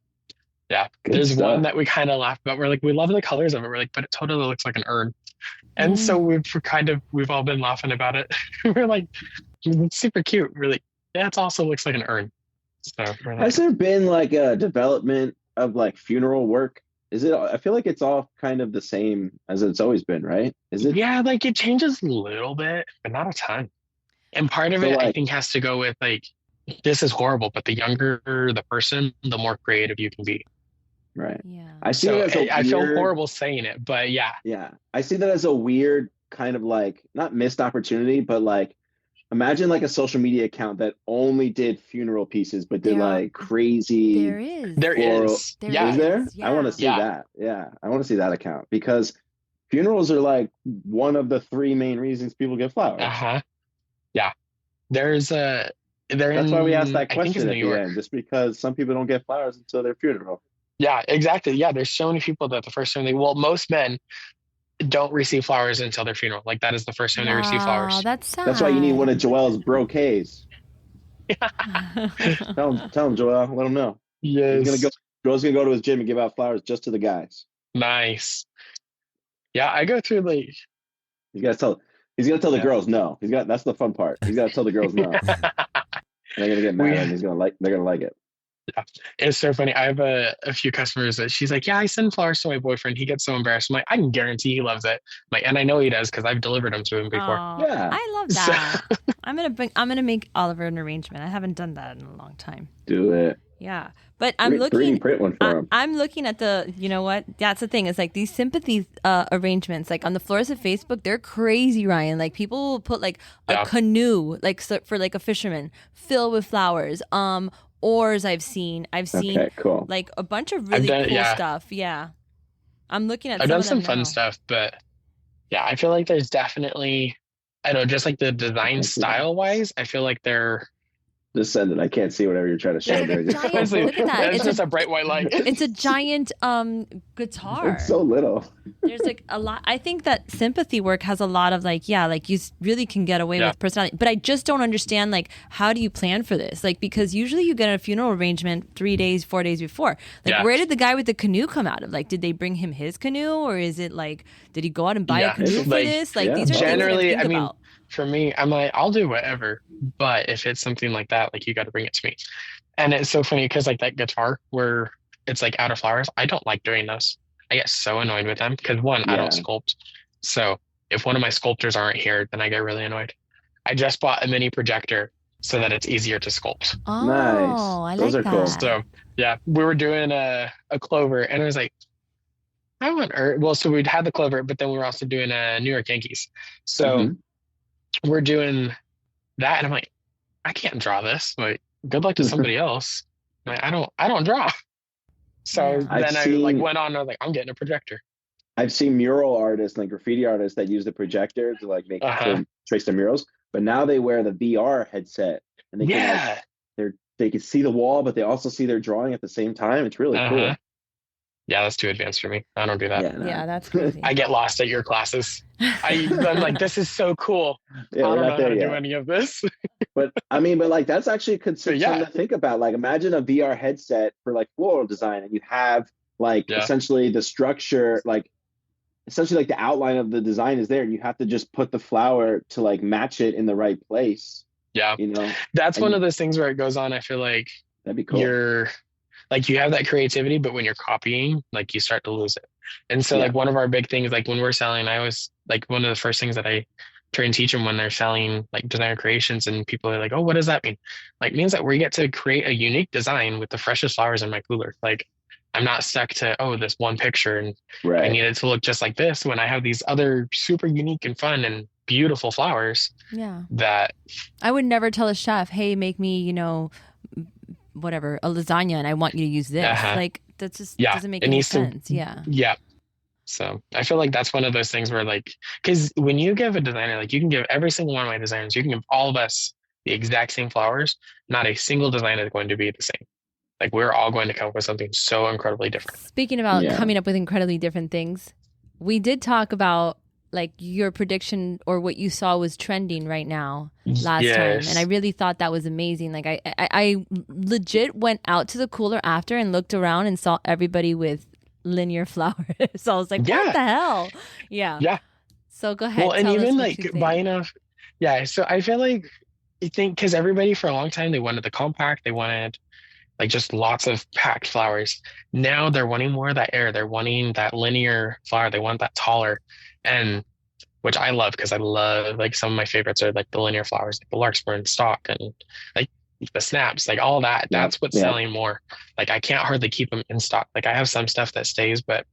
Yeah. Good There's stuff. one that we kind of laugh about. We're like, we love the colors of it. We're like, but it totally looks like an urn. And so we've all been laughing about it. We're like, it's super cute. We're like, yeah, it also looks like an urn. So has there been like a development of like funeral work? Is it? I feel like it's all kind of the same as it's always been, right? Is it? Yeah, like it changes a little bit, but not a ton. And part of it, I think, has to go with like, this is horrible, but the younger the person, the more creative you can be. Right. Yeah. I see it as I feel horrible saying it, but yeah. Yeah. I see that as a weird kind of like, not missed opportunity, but like, imagine like a social media account that only did funeral pieces, but did like crazy. There is. Yeah. Is there? Yeah. I want to see that. Yeah. I want to see that account because funerals are like one of the 3 main reasons people get flowers. Yeah. That's why we asked that question at the end, just because some people don't get flowers until their funeral. Yeah, exactly. Yeah. There's so many people that the first time most men don't receive flowers until their funeral. Like that is the first time they receive flowers. That's sad. That's why you need one of Joelle's brocades. Tell him, Joelle. Let him know. Yes. Joel's gonna go to his gym and give out flowers just to the guys. Nice. Yeah, I go through like. He's gonna tell the girls no. That's the fun part. He's gotta tell the girls no. They're gonna get mad and they're gonna like it. Yeah. It's so funny. I have a few customers that she's like, yeah, I send flowers to my boyfriend. He gets so embarrassed. I'm like, I can guarantee he loves it. And I know he does because I've delivered them to him before. Yeah, I love that. I'm gonna make Oliver an arrangement. I haven't done that in a long time. Do it. Yeah, but I'm looking. Print one for him. I'm looking at the. You know what? That's the thing. It's like these sympathy arrangements. Like on the Florist of Facebook, they're crazy, Ryan. Like people will put like a canoe, like for like a fisherman, filled with flowers. Oars I've seen cool. like a bunch of really cool stuff. Yeah. I'm looking at I've done some fun stuff, but yeah, I feel like there's definitely, I don't know, just like the design style wise, I feel like they're just send it. I can't see whatever you're trying to show there. Look at that. It's just a bright white light. It's a giant guitar. It's so little. There's like a lot. I think that sympathy work has a lot of like you really can get away with personality. But I just don't understand like how do you plan for this? Like because usually you get a funeral arrangement 3 days, 4 days before. Like where did the guy with the canoe come out of? Like did they bring him his canoe or is it like did he go out and buy a canoe for this? Like these are generally things I think about. For me, I'm like, I'll do whatever. But if it's something like that, like you got to bring it to me. And it's so funny because like that guitar where it's like out of flowers, I don't like doing those. I get so annoyed with them because one, I don't sculpt. So if one of my sculptors aren't here, then I get really annoyed. I just bought a mini projector so that it's easier to sculpt. Oh, nice. Those are cool. So yeah, we were doing a clover and I was like, I want Earth. Well, so we'd had the clover, but then we were also doing a New York Yankees. So we're doing that and I'm like, I can't draw this. Like, good luck to somebody else. Like, I don't draw. So then I went on and I was like, I'm getting a projector. I've seen mural artists, like graffiti artists that use the projector to like make trace their murals, but now they wear the VR headset and they can they can see the wall, but they also see their drawing at the same time. It's really cool. Yeah, that's too advanced for me. I don't do that. Yeah, that's crazy. I get lost at your classes. I'm like, this is so cool. Yeah, I don't know how to do any of this. but like that's actually something to think about. Like imagine a VR headset for like floral design and you have like essentially the structure, like essentially like the outline of the design is there and you have to just put the flower to like match it in the right place. Yeah. You know, that's one of those things where it goes on. I feel like that'd be cool. You're like, you have that creativity, but when you're copying, like you start to lose it. And so like one of our big things, like when we're selling, I always like one of the first things that I try and teach them when they're selling like designer creations, and people are like, oh, what does that mean? Like, it means that we get to create a unique design with the freshest flowers in my cooler. Like, I'm not stuck to, oh, this one picture and I need it to look just like this when I have these other super unique and fun and beautiful flowers. Yeah. That I would never tell a chef, hey, make me, whatever, a lasagna, and I want you to use this. Like, that just doesn't make any sense. Yeah. So I feel like that's one of those things where, like, because when you give a designer, like, you can give every single one of my designers, you can give all of us the exact same flowers. Not a single design is going to be the same. Like, we're all going to come up with something so incredibly different. Speaking about coming up with incredibly different things, we did talk about like your prediction or what you saw was trending right now last time. And I really thought that was amazing. Like I legit went out to the cooler after and looked around and saw everybody with linear flowers. So I was like, what the hell? Yeah. So go ahead. Well, and even like buying off. Yeah. So I feel like, because everybody for a long time, they wanted the compact, they wanted like just lots of packed flowers. Now they're wanting more of that air. They're wanting that linear flower. They want that taller, and which I love, because I love, like, some of my favorites are like the linear flowers, like the larkspur and stock, and like the snaps, like all that. That's what's selling more. Like, I can't hardly keep them in stock. Like, I have some stuff that stays, but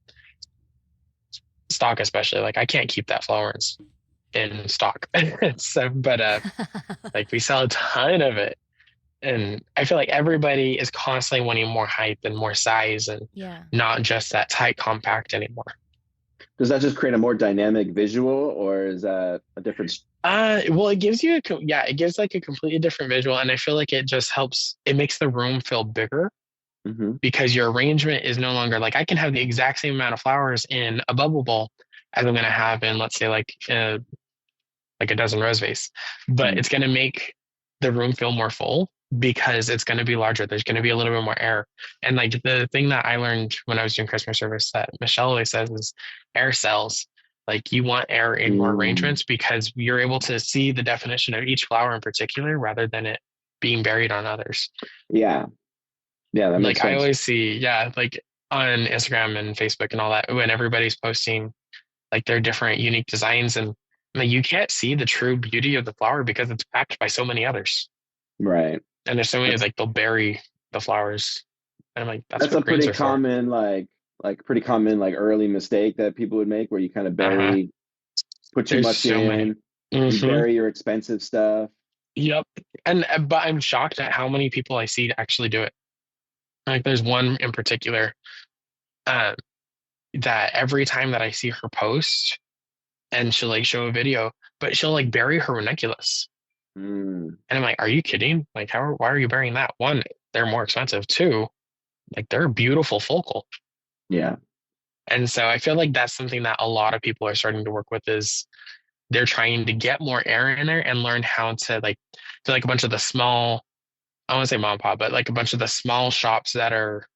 stock especially, like, I can't keep that flowers in stock. So, but like, we sell a ton of it. And I feel like everybody is constantly wanting more height and more size, and not just that tight compact anymore. Does that just create a more dynamic visual, or is that a different? Well, it gives you it gives like a completely different visual, and I feel like it just helps. It makes the room feel bigger, because your arrangement is no longer like, I can have the exact same amount of flowers in a bubble bowl as I'm going to have in, let's say, like a dozen rose vase, but it's going to make the room feel more full, because it's going to be larger. There's going to be a little bit more air. And like, the thing that I learned when I was doing customer service that Michelle always says is air sells. Like, you want air in more arrangements, because you're able to see the definition of each flower in particular, rather than it being buried on others. Yeah. That makes sense. I always see, like on Instagram and Facebook and all that, when everybody's posting like their different unique designs, and like, you can't see the true beauty of the flower because it's packed by so many others. Right. And there's so many, like, they'll bury the flowers. And I'm like, that's a pretty common, pretty common, early mistake that people would make, where you kind of bury, put too much in, you bury your expensive stuff. Yep. But I'm shocked at how many people I see actually do it. Like, there's one in particular that every time that I see her post, and she'll like show a video, but she'll like bury her ranunculus. And I'm like, are you kidding? Like, why are you burying that? One, they're more expensive. Two, like, they're beautiful focal. Yeah. And so I feel like that's something that a lot of people are starting to work with, is they're trying to get more air in there and learn how to like a bunch of the small, I don't want to say mom and pop, but like a bunch of the small shops that are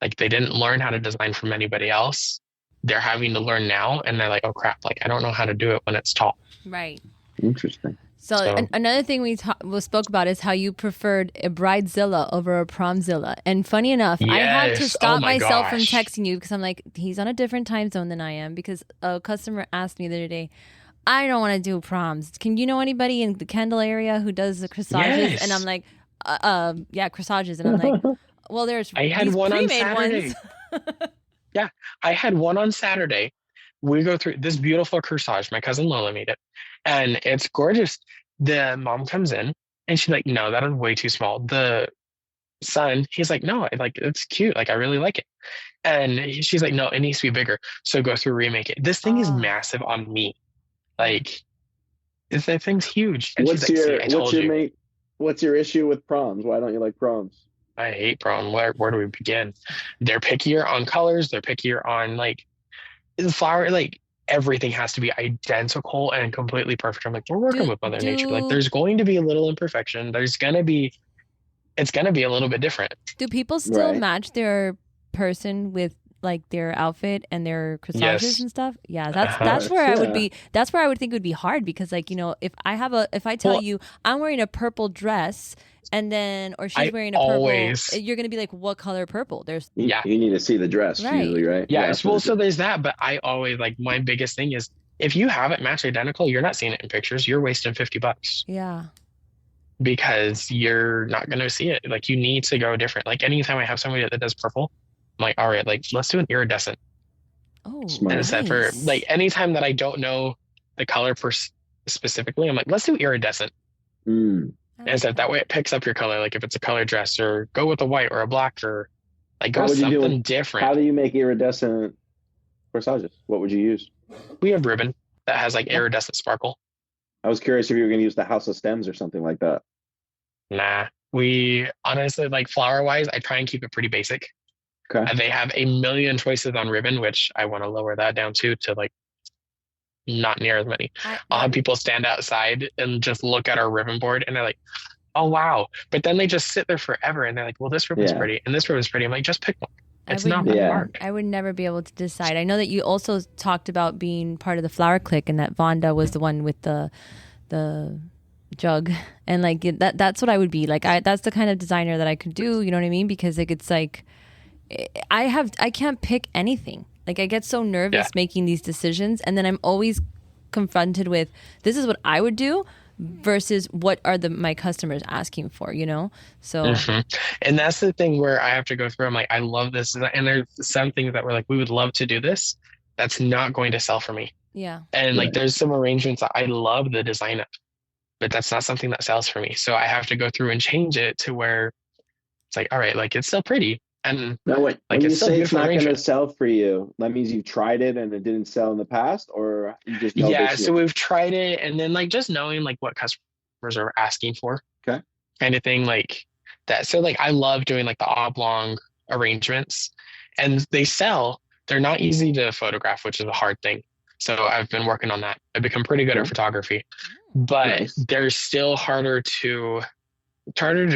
like, they didn't learn how to design from anybody else. They're having to learn now, and they're like, oh crap, like, I don't know how to do it when it's tall. Right. Interesting. So another thing we spoke about is how you preferred a bridezilla over a promzilla. And funny enough, I had to stop myself from texting you, because I'm like, he's on a different time zone than I am, because a customer asked me the other day, I don't want to do proms. Can you know anybody in the Kendall area who does the corsages? And I'm like, corsages. And I'm like, well, there's I had these one on pre-made Saturday. ones. Yeah, I had one on Saturday. We go through this beautiful corsage. My cousin Lola made it, and it's gorgeous. The mom comes in, and she's like, no, that is way too small. The son, he's like, no, like, it's cute. Like, I really like it. And she's like, no, it needs to be bigger. So go through, remake it. This thing is massive on me. Like, that thing's huge. And what's your issue with proms? Why don't you like proms? I hate prom. Where do we begin? They're pickier on colors. They're pickier on like the flower. Like, everything has to be identical and completely perfect. I'm like, we're working with Mother Nature. Like, there's going to be a little imperfection. It's going to be a little bit different. Do people still match their person with like their outfit and their corsages and stuff? Yeah, that's where I would be. That's where I would think it would be hard, because like, if I tell you I'm wearing a purple dress, and then, or she's wearing a purple, you're going to be like, what color purple? You need to see the dress usually, right? Yeah. Well, so there's that, but I always, like, my biggest thing is if you have it match identical, you're not seeing it in pictures. You're wasting $50 Yeah. because you're not going to see it. Like you need to go different. Like anytime I have somebody that does purple, I'm like, all right, like let's do an iridescent. Oh, Smart. Instead for nice. like anytime that I don't know the color specifically, I'm like, let's do iridescent. Mm. I like Instead that way it picks up your color. Like if it's a color dress, or go with a white or a black, or like go How would you do something it? different. How do you make iridescent corsages? What would you use? We have ribbon that has like iridescent sparkle. I was curious if you were going to use the House of Stems or something like that. Nah, we honestly, like flower wise, I try and keep it pretty basic. Okay. They have a million choices on ribbon, which I want to lower that down to like not near as many. I'll have people stand outside and just look at our ribbon board and they're like, oh wow. But then they just sit there forever and they're like, well, this ribbon's pretty and this ribbon's pretty. I'm like, just pick one. It's not that hard. I would never be able to decide. I know that you also talked about being part of the flower clique, and that Vonda was the one with the jug, and like that's what I would be like. That's the kind of designer that I could do. You know what I mean? Because like it's like I can't pick anything. Like I get so nervous making these decisions, and then I'm always confronted with this is what I would do versus what are my customers asking for, you know? So and that's the thing where I have to go through. I'm like, I love this, and there's some things that we're like, we would love to do this. That's not going to sell for me. Yeah. And like there's some arrangements that I love the design of, but that's not something that sells for me. So I have to go through and change it to where it's like, all right, like it's still pretty. And no, when you say it's not going to sell for you, that means you tried it and it didn't sell in the past, or you just know so we've tried it, and then like just knowing like what customers are asking for, kind of thing like that. So like I love doing like the oblong arrangements, and they sell. They're not easy to photograph, which is a hard thing. So I've been working on that. I've become pretty good at photography, but they're still harder to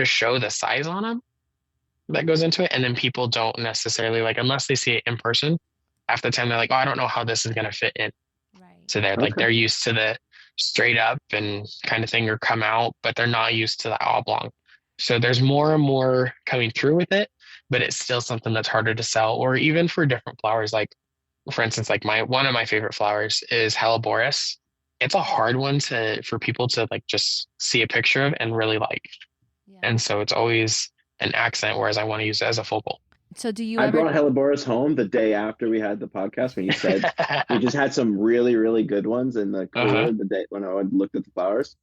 show the size on them that goes into it. And then people don't necessarily like, unless they see it in person, half the time they're like, oh, I don't know how this is going to fit in. Right. So they're like, they're used to the straight up and kind of thing or come out, but they're not used to the oblong. So there's more and more coming through with it, but it's still something that's harder to sell. Or even for different flowers, like for instance, like one of my favorite flowers is Helleborus. It's a hard one for people to like just see a picture of and really like. Yeah. And so it's always an accent, whereas I want to use it as a focal. So do you I brought Helleborus home the day after we had the podcast when you said we just had some really, really good ones in the cooler the day when I looked at the flowers.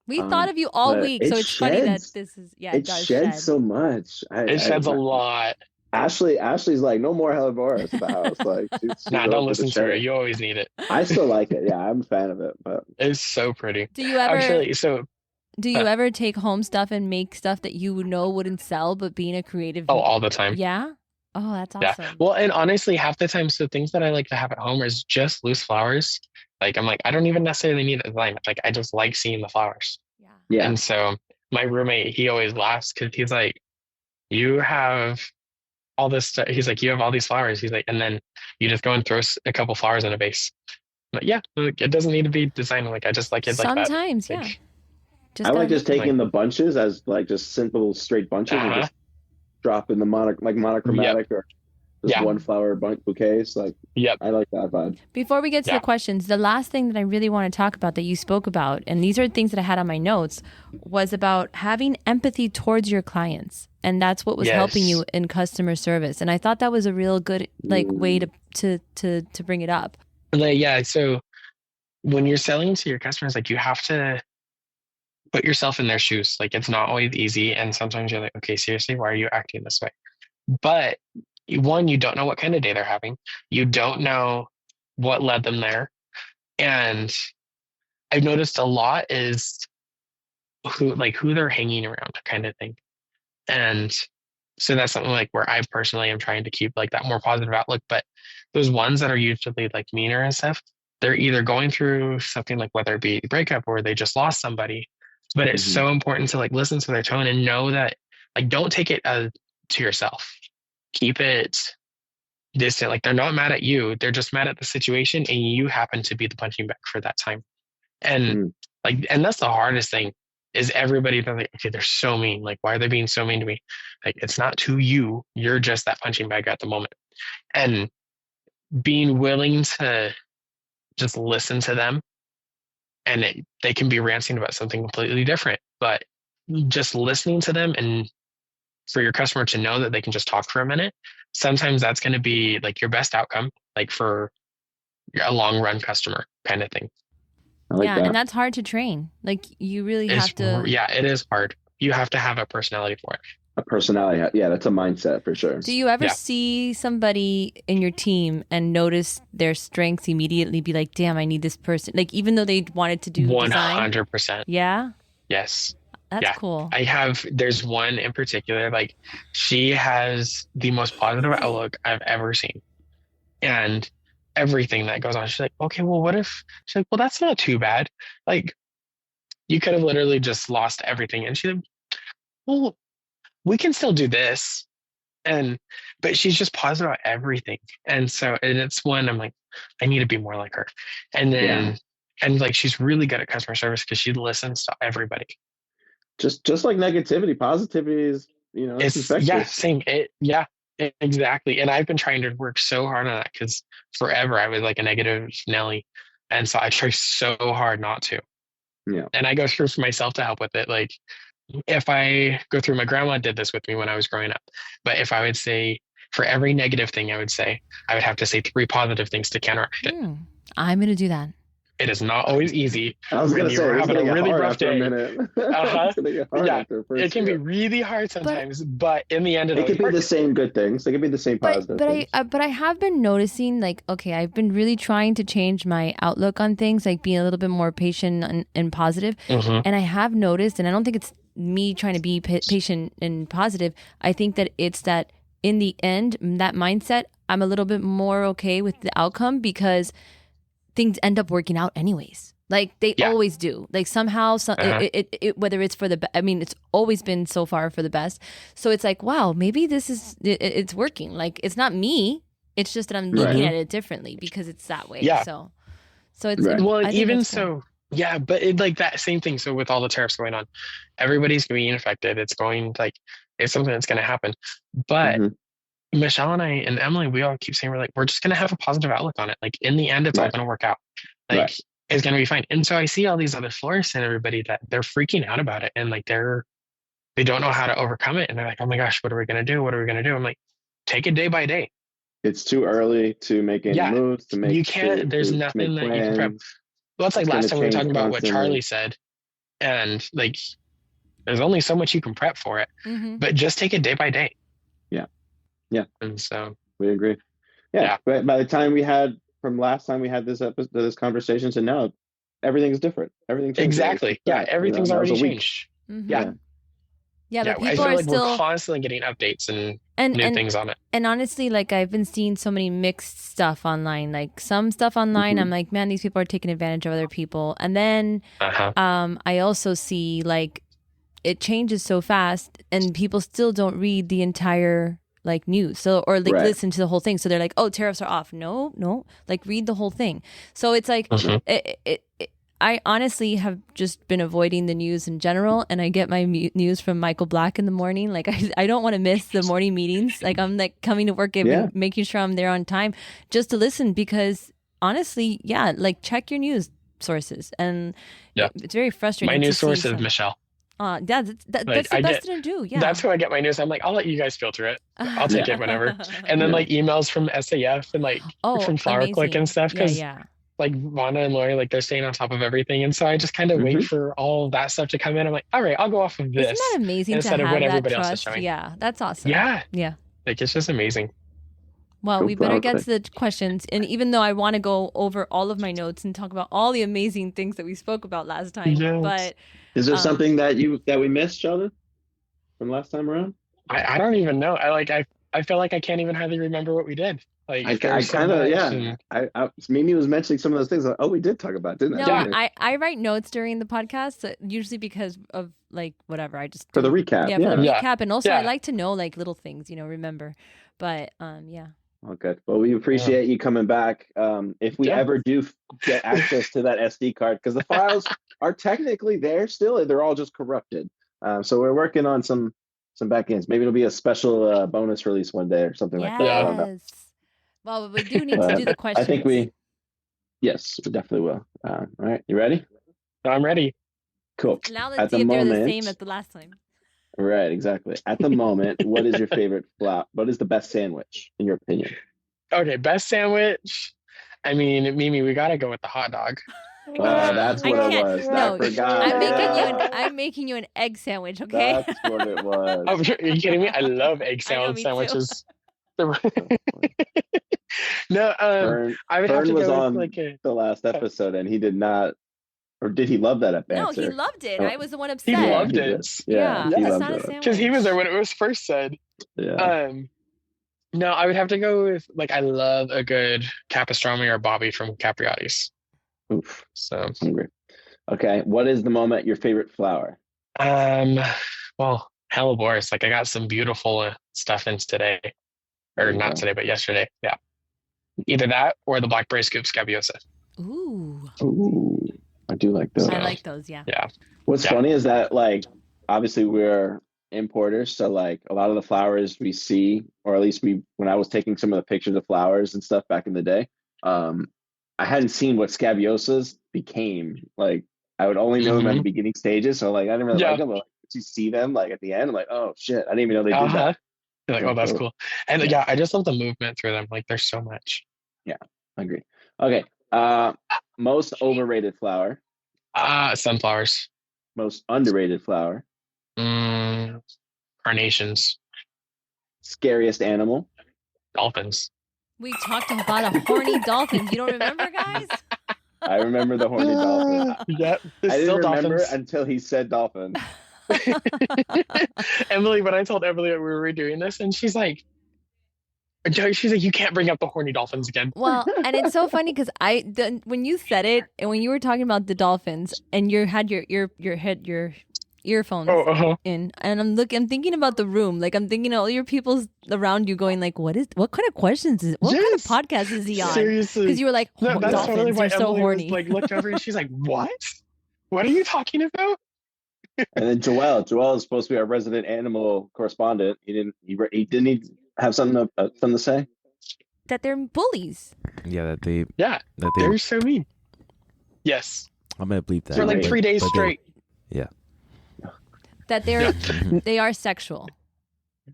We thought of you all week, so it's funny that this is it does sheds shed so much. It sheds a lot. Ashley's like, no more Helleborus at the house. Like, don't listen to her. You always need it. I still like it. Yeah, I'm a fan of it. But it's so pretty. Do you ever Do you ever take home stuff and make stuff that you know wouldn't sell, but being a creative? Oh, all the time. Yeah. Oh, that's awesome. Yeah. Well, and honestly, half the time, so things that I like to have at home is just loose flowers. Like I'm like, I don't even necessarily need a design. Like I just like seeing the flowers. Yeah. And so my roommate, he always laughs because he's like, you have all this stuff. He's like, you have all these flowers. He's like, and then you just go and throw a couple flowers in a vase. But yeah, it doesn't need to be designed. Like I just like it like that. Sometimes, yeah. I like just taking the bunches as like just simple straight bunches and just drop in the monochromatic or just one flower bouquets. Like, I like that vibe. Before we get to the questions, the last thing that I really want to talk about that you spoke about, and these are things that I had on my notes, was about having empathy towards your clients. And that's what was helping you in customer service. And I thought that was a real good way to bring it up. Yeah. So when you're selling to your customers, like you have to put yourself in their shoes. Like it's not always easy. And sometimes you're like, okay, seriously, why are you acting this way? But one, you don't know what kind of day they're having. You don't know what led them there. And I've noticed a lot is who they're hanging around kind of thing. And so that's something like where I personally am trying to keep like that more positive outlook. But those ones that are usually like meaner and stuff, they're either going through something like whether it be breakup or they just lost somebody. But it's so important to like listen to their tone and know that like don't take it to yourself. Keep it distant. Like they're not mad at you. They're just mad at the situation and you happen to be the punching bag for that time. And and that's the hardest thing is everybody they're like, okay, they're so mean. Like, why are they being so mean to me? Like, it's not to you. You're just that punching bag at the moment. And being willing to just listen to them, and they can be ranting about something completely different, but just listening to them and for your customer to know that they can just talk for a minute, sometimes that's going to be like your best outcome, like for a long run customer kind of thing. I like that. And that's hard to train. Like you really have to. Yeah, it is hard. You have to have a personality for it. A personality, yeah, that's a mindset for sure. Do you ever see somebody in your team and notice their strengths immediately? Be like, damn, I need this person. Like even though they wanted to do 100%. Yeah. Yes. That's cool. There's one in particular, like she has the most positive outlook I've ever seen. And everything that goes on, she's like, okay, well, what if, she's like, well, that's not too bad. Like you could have literally just lost everything. And she's like, well, we can still do this. But she's just positive about everything. And it's one, I'm like, I need to be more like her. And then, and like, she's really good at customer service because she listens to everybody. Just like negativity, positivity is, it's infectious. Yeah, same. Exactly. And I've been trying to work so hard on that because forever I was like a negative Nelly. And so I try so hard not to. Yeah. And I go through for myself to help with it. Like if I go through, my grandma did this with me when I was growing up. But if I would say for every negative thing I would have to say 3 positive things to counteract it. I'm going to do that. It is not always easy. I was going to say, you're having a really rough day. It can be really hard sometimes, but in the end, it could be the same good things. They could be the same positive things. But I have been noticing, like, okay, I've been really trying to change my outlook on things, like being a little bit more patient and positive. Mm-hmm. And I have noticed, and I don't think it's me trying to be patient and positive. I think that it's that in the end, that mindset, I'm a little bit more okay with the outcome because things end up working out anyways. Like they always do. Like somehow, whether it's for the, it's always been so far for the best. So it's like, wow, maybe this is, it's working. Like it's not me. It's just that I'm looking at it differently because it's that way. Yeah. So it's, well, even so, cool. But it like that same thing. So with all the tariffs going on, everybody's being affected. It's going like, it's something that's going to happen. But Michelle and I and Emily, we all keep saying, we're just going to have a positive outlook on it. Like in the end, it's all going to work out. Like it's going to be fine. And so I see all these other florists and everybody that they're freaking out about it. And like, they don't know how to overcome it. And they're like, oh my gosh, what are we going to do? What are we going to do? I'm like, take it day by day. It's too early to make any moves to make. You can't, there's nothing that you can prep. Well, it's like last time we were talking about what Charlie said. And like, there's only so much you can prep for it, but just take it day by day. Yeah. And so we agree. Yeah. But by the time from last time we had this episode, this conversation to now, everything's different. Everything changed. Exactly. Yeah. Everything's already changed. Yeah. But people I feel are like still we're constantly getting updates and new things on it. And honestly, like I've been seeing so many mixed stuff online. Like some stuff online, I'm like, man, these people are taking advantage of other people. And then I also see like it changes so fast, and people still don't read the entire like news, so or like listen to the whole thing. So they're like, oh, tariffs are off. No, like read the whole thing. So it's like I honestly have just been avoiding the news in general, and I get my news from Michael Black in the morning. Like I don't want to miss the morning meetings. Like I'm like coming to work, making sure I'm there on time just to listen, because honestly, like check your news sources, and it's very frustrating. My news source is Michelle. That's the best to do. Yeah, that's who I get my news. I'm like, I'll let you guys filter it. I'll take it whenever. And then like emails from SAF and like from Flower Click and stuff, because like Vonna and Lori, like they're staying on top of everything, and so I just kind of wait for all of that stuff to come in. I'm like, all right, I'll go off of this. Isn't that amazing instead to of have what everybody that trust? else is showing? Yeah, that's awesome. Yeah, like it's just amazing. Well, we better get to the questions. And even though I want to go over all of my notes and talk about all the amazing things that we spoke about last time, but is there something that we missed, Sheldon, from last time around? I don't even know. I feel like I can't even hardly remember what we did. Like I kind of Mimi was mentioning some of those things. Like, we did talk about it, didn't I? No, I write notes during the podcast, usually because of like whatever. I just for the recap. For the recap, and also I like to know like little things, remember. But Oh, good. Well, we appreciate you coming back. If we ever do get access to that SD card, because the files are technically there still, they're all just corrupted. So we're working on some back ends. Maybe it'll be a special bonus release one day or something like that. I don't know. Well, we do need to do the questions. I think Yes, we definitely will. All right, you ready? I'm ready. Cool. Now let's see if they're the same as the last time. Right, exactly. At the moment, what is your favorite what is the best sandwich, in your opinion? Okay, best sandwich. I mean, Mimi, we gotta go with the hot dog. Oh, that's what it was. No, I forgot. I'm making you an egg sandwich, okay? That's what it was. Oh, are you kidding me? I love egg sandwiches. No, I would have to was go on with the last episode, and he did not, or did he love that answer? No, he loved it. I was the one upset. He loved it. Yeah, he it's loved not a it. sandwich. Because he was there when it was first said. Yeah. No, I would have to go with I love a good capastrami or bobby from Capriati's. Oof. So Hungry. Okay, what is the moment your favorite flower? Well, Helleborus. I got some beautiful stuffings today, or not today, but yesterday. Yeah, either that or the blackberry scoop scabiosa. Ooh, I do like those. I like those. Yeah. Yeah. What's funny is that obviously we're importers, so a lot of the flowers we see, or at least when I was taking some of the pictures of flowers and stuff back in the day, I hadn't seen what scabiosas became. I would only know them at the beginning stages, so I didn't really like them. But you see them at the end, I'm like, oh shit, I didn't even know they did that. You're like, oh, that's cool. And I just love the movement through them. There's so much. Yeah, I agree. Okay, most overrated flower. Sunflowers. Most underrated flower. Carnations. Scariest animal. Dolphins. We talked about a horny dolphin. You don't remember, guys? I remember the horny dolphin. Yep. I didn't remember until he said dolphin. Emily, when I told Emily that we were doing this, and she's like, you can't bring up the horny dolphins again. Well, and it's so funny because when you said it and when you were talking about the dolphins and you had your earphones in, and I'm thinking about the room. I'm thinking of all your people around you going what kind of questions what kind of podcast is he on? Seriously. Because you were like, that's dolphins, totally why they're so Emily horny. was, looked over and she's like, what? What are you talking about? And then Joel is supposed to be our resident animal correspondent. He didn't have something to say? That they're bullies. Yeah, they're so mean. Yes. I'm gonna bleep that. For 3 days straight. That they are sexual.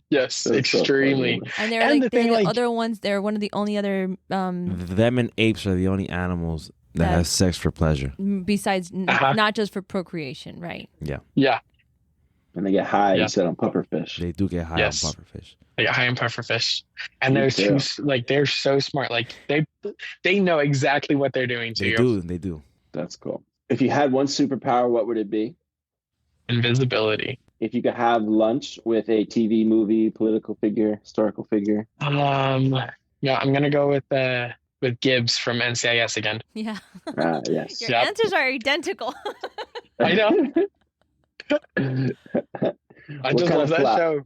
Yes, That's extremely. So and they're the other ones. They're one of the only other. Them and apes are the only animals that have sex for pleasure. Besides, not just for procreation, right? Yeah. Yeah. And they get high instead on pufferfish. They do get high on pufferfish. They get high on pufferfish, and they're they're so smart. They know exactly what they're doing to you. They do. That's cool. If you had one superpower, what would it be? Invisibility. If you could have lunch with a TV, movie, political figure, historical figure. Yeah, I'm gonna go with Gibbs from NCIS again. Yeah. Yes. Your answers are identical. I know. I just love that show.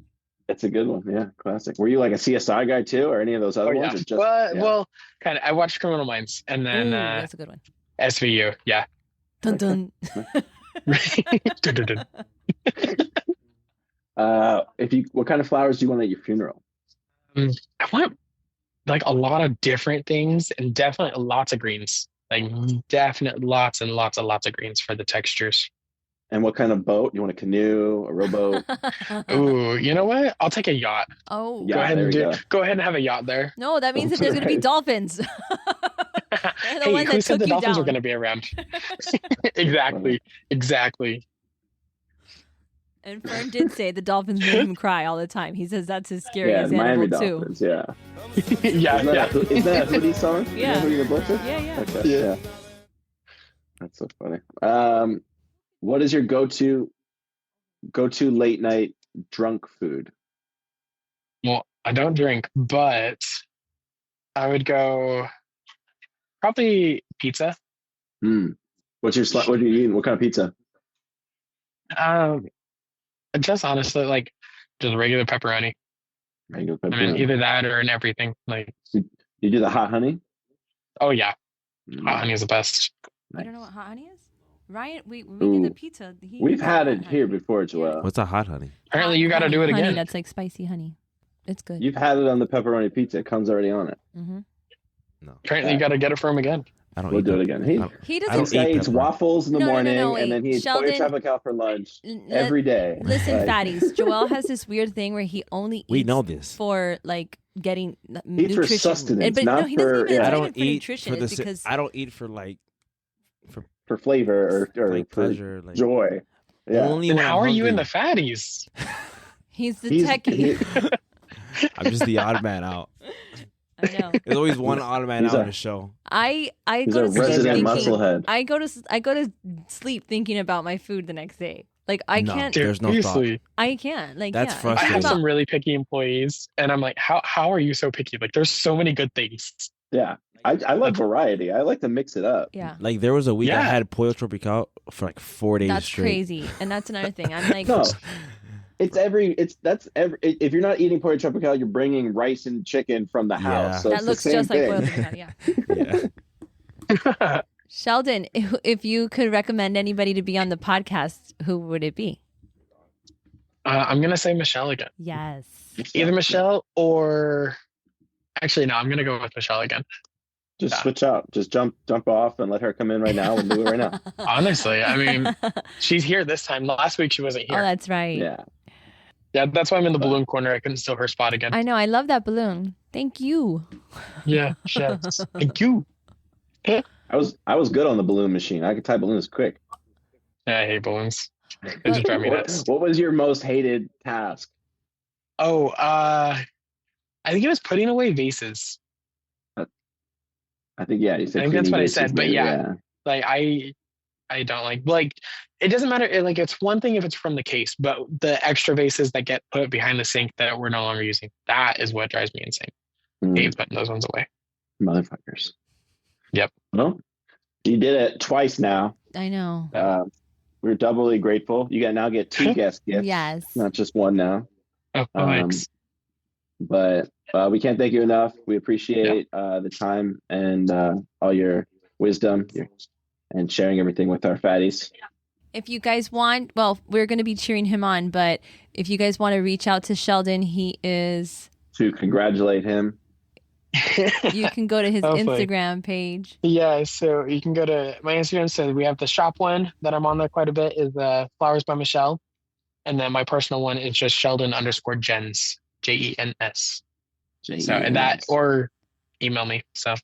It's a good one. Yeah, classic. Were you a CSI guy too, or any of those other ones? Well, kind of. I watched Criminal Minds, and then that's a good one. SVU. Yeah. Dun dun. What kind of flowers do you want at your funeral? I want a lot of different things, and definitely lots of greens. Definite lots and lots of greens for the textures. And what kind of boat? You want a canoe, a rowboat? Ooh, you know what? I'll take a yacht. Oh, go ahead and have a yacht there. No, that means that there's going to be dolphins. Hey, who said the dolphins were going to be around? Exactly. And Fern did say the dolphins make him cry all the time. He says that's his scariest Miami animal Dolphins, too. Yeah. Is that a Hoodie song? Yeah. Hoodie the Butcher? Yeah. Okay, yeah. That's so funny. What is your go-to late night drunk food? Well, I don't drink, but I would go probably pizza. What do you eat? What kind of pizza? Just honestly, just regular pepperoni. Regular pepperoni. I mean, either that or in everything. You do the hot honey? Oh yeah, hot honey is the best. I don't know what hot honey is. Ryan, we did the pizza. We've had it here before, Joel. What's a hot honey? Apparently, you got to do it again. Honey, that's spicy honey. It's good. You've had it on the pepperoni pizza. It comes already on it. Mm-hmm. No. Apparently, you got to get it from again. I don't We'll eat do that. it again. He I doesn't. don't This guy eat eats pepper. waffles in the No, no, no, morning, no, and then he wait. eats pollo Sheldon- tropical for lunch Let- every day. Listen, Like, fatties. Joel has this weird thing where he only eats We know this. for like getting Eats for nutrition. sustenance, but no, not he doesn't for- even. yeah. It's I not don't even for eat nutrition. for the. It's because I don't eat for like for flavor or like for pleasure. Like joy. Yeah. only Then when how I'm are you in the hungry. fatties? he's the He's- techie. I'm just the odd man out. I know. There's always one odd man He's out a- in the show. I He's go a to sleep resident thinking. musclehead. I go to sleep thinking about my food the next day. Like I No. can't. There's no thought. Seriously. I can't. Like That's yeah. I frustrating. have Think some about- really picky employees, and I'm like, how are you so picky? Like, there's so many good things. Yeah. I like variety. I like to mix it up. Yeah. Like there was a week I Yeah. had pollo tropical for like 4 days That's straight. crazy, and that's another thing. I'm like, No. If you're not eating pollo tropical, you're bringing rice and chicken from the house. Yeah. So that it's the looks same just like thing. boiled potato. Yeah. Yeah. Sheldon, if you could recommend anybody to be on the podcast, who would it be? I'm gonna say Michelle again. Yes. Either Michelle or actually no, I'm gonna go with Michelle again. Just Yeah. switch out. Just jump off and let her come in right now. We'll do it right now. Honestly, I mean, she's here this time. Last week she wasn't Oh, here. that's right. Yeah. Yeah, that's why I'm in the balloon corner. I couldn't steal her spot again. I know. I love that balloon. Thank you. Yeah, yes. Thank you. I was good on the balloon machine. I could tie balloons quick. Yeah, I hate balloons. They just drive me nuts. What was your most hated task? Oh, I think it was putting away vases. I think you said I think that's cleaning what I vases, said, but maybe, yeah. Like I don't like it doesn't matter. Like it's one thing if it's from the case, but the extra vases that get put behind the sink that we're no longer using, that is what drives me insane. Mm, Hate putting those ones away. motherfuckers. Yep. Well, you did it twice now. I know. We're doubly grateful. You now get 2 guest gifts. Yes. Not just one now. Oh, thanks. But we can't thank you enough. We appreciate the time and all your wisdom and sharing everything with our fatties. If you guys want, well, we're going to be cheering him on, but if you guys want to reach out to Sheldon, he is. To congratulate him. You can go to his Hopefully. Instagram page. Yeah, so you can go to my Instagram. So we have the shop one that I'm on there quite a bit is Flowers by Michelle. And then my personal one is just Sheldon_Jens, Jens. So and that or email me. So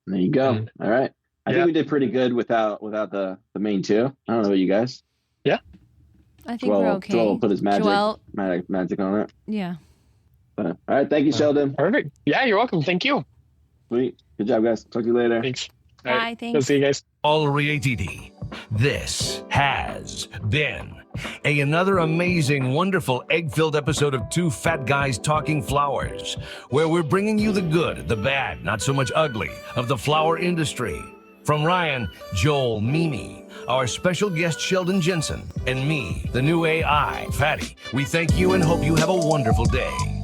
There you go. Mm. All right. I Yeah. think we did pretty good without the main 2. I don't know about you guys. I think we're okay. Joel will put his magic on it. Yeah. But, all right. Thank you, Sheldon. perfect. Yeah, you're welcome. Thank you. Sweet. Good job, guys. Talk to you later. Thanks. Bye. All right. Thanks. We'll see you guys. All righty. This has been another amazing, wonderful, egg-filled episode of Two Fat Guys Talking Flowers, where we're bringing you the good, the bad, not so much ugly, of the flower industry. From Ryan, Joel, Mimi, our special guest Sheldon Jensen, and me, the new AI, Fatty, we thank you and hope you have a wonderful day.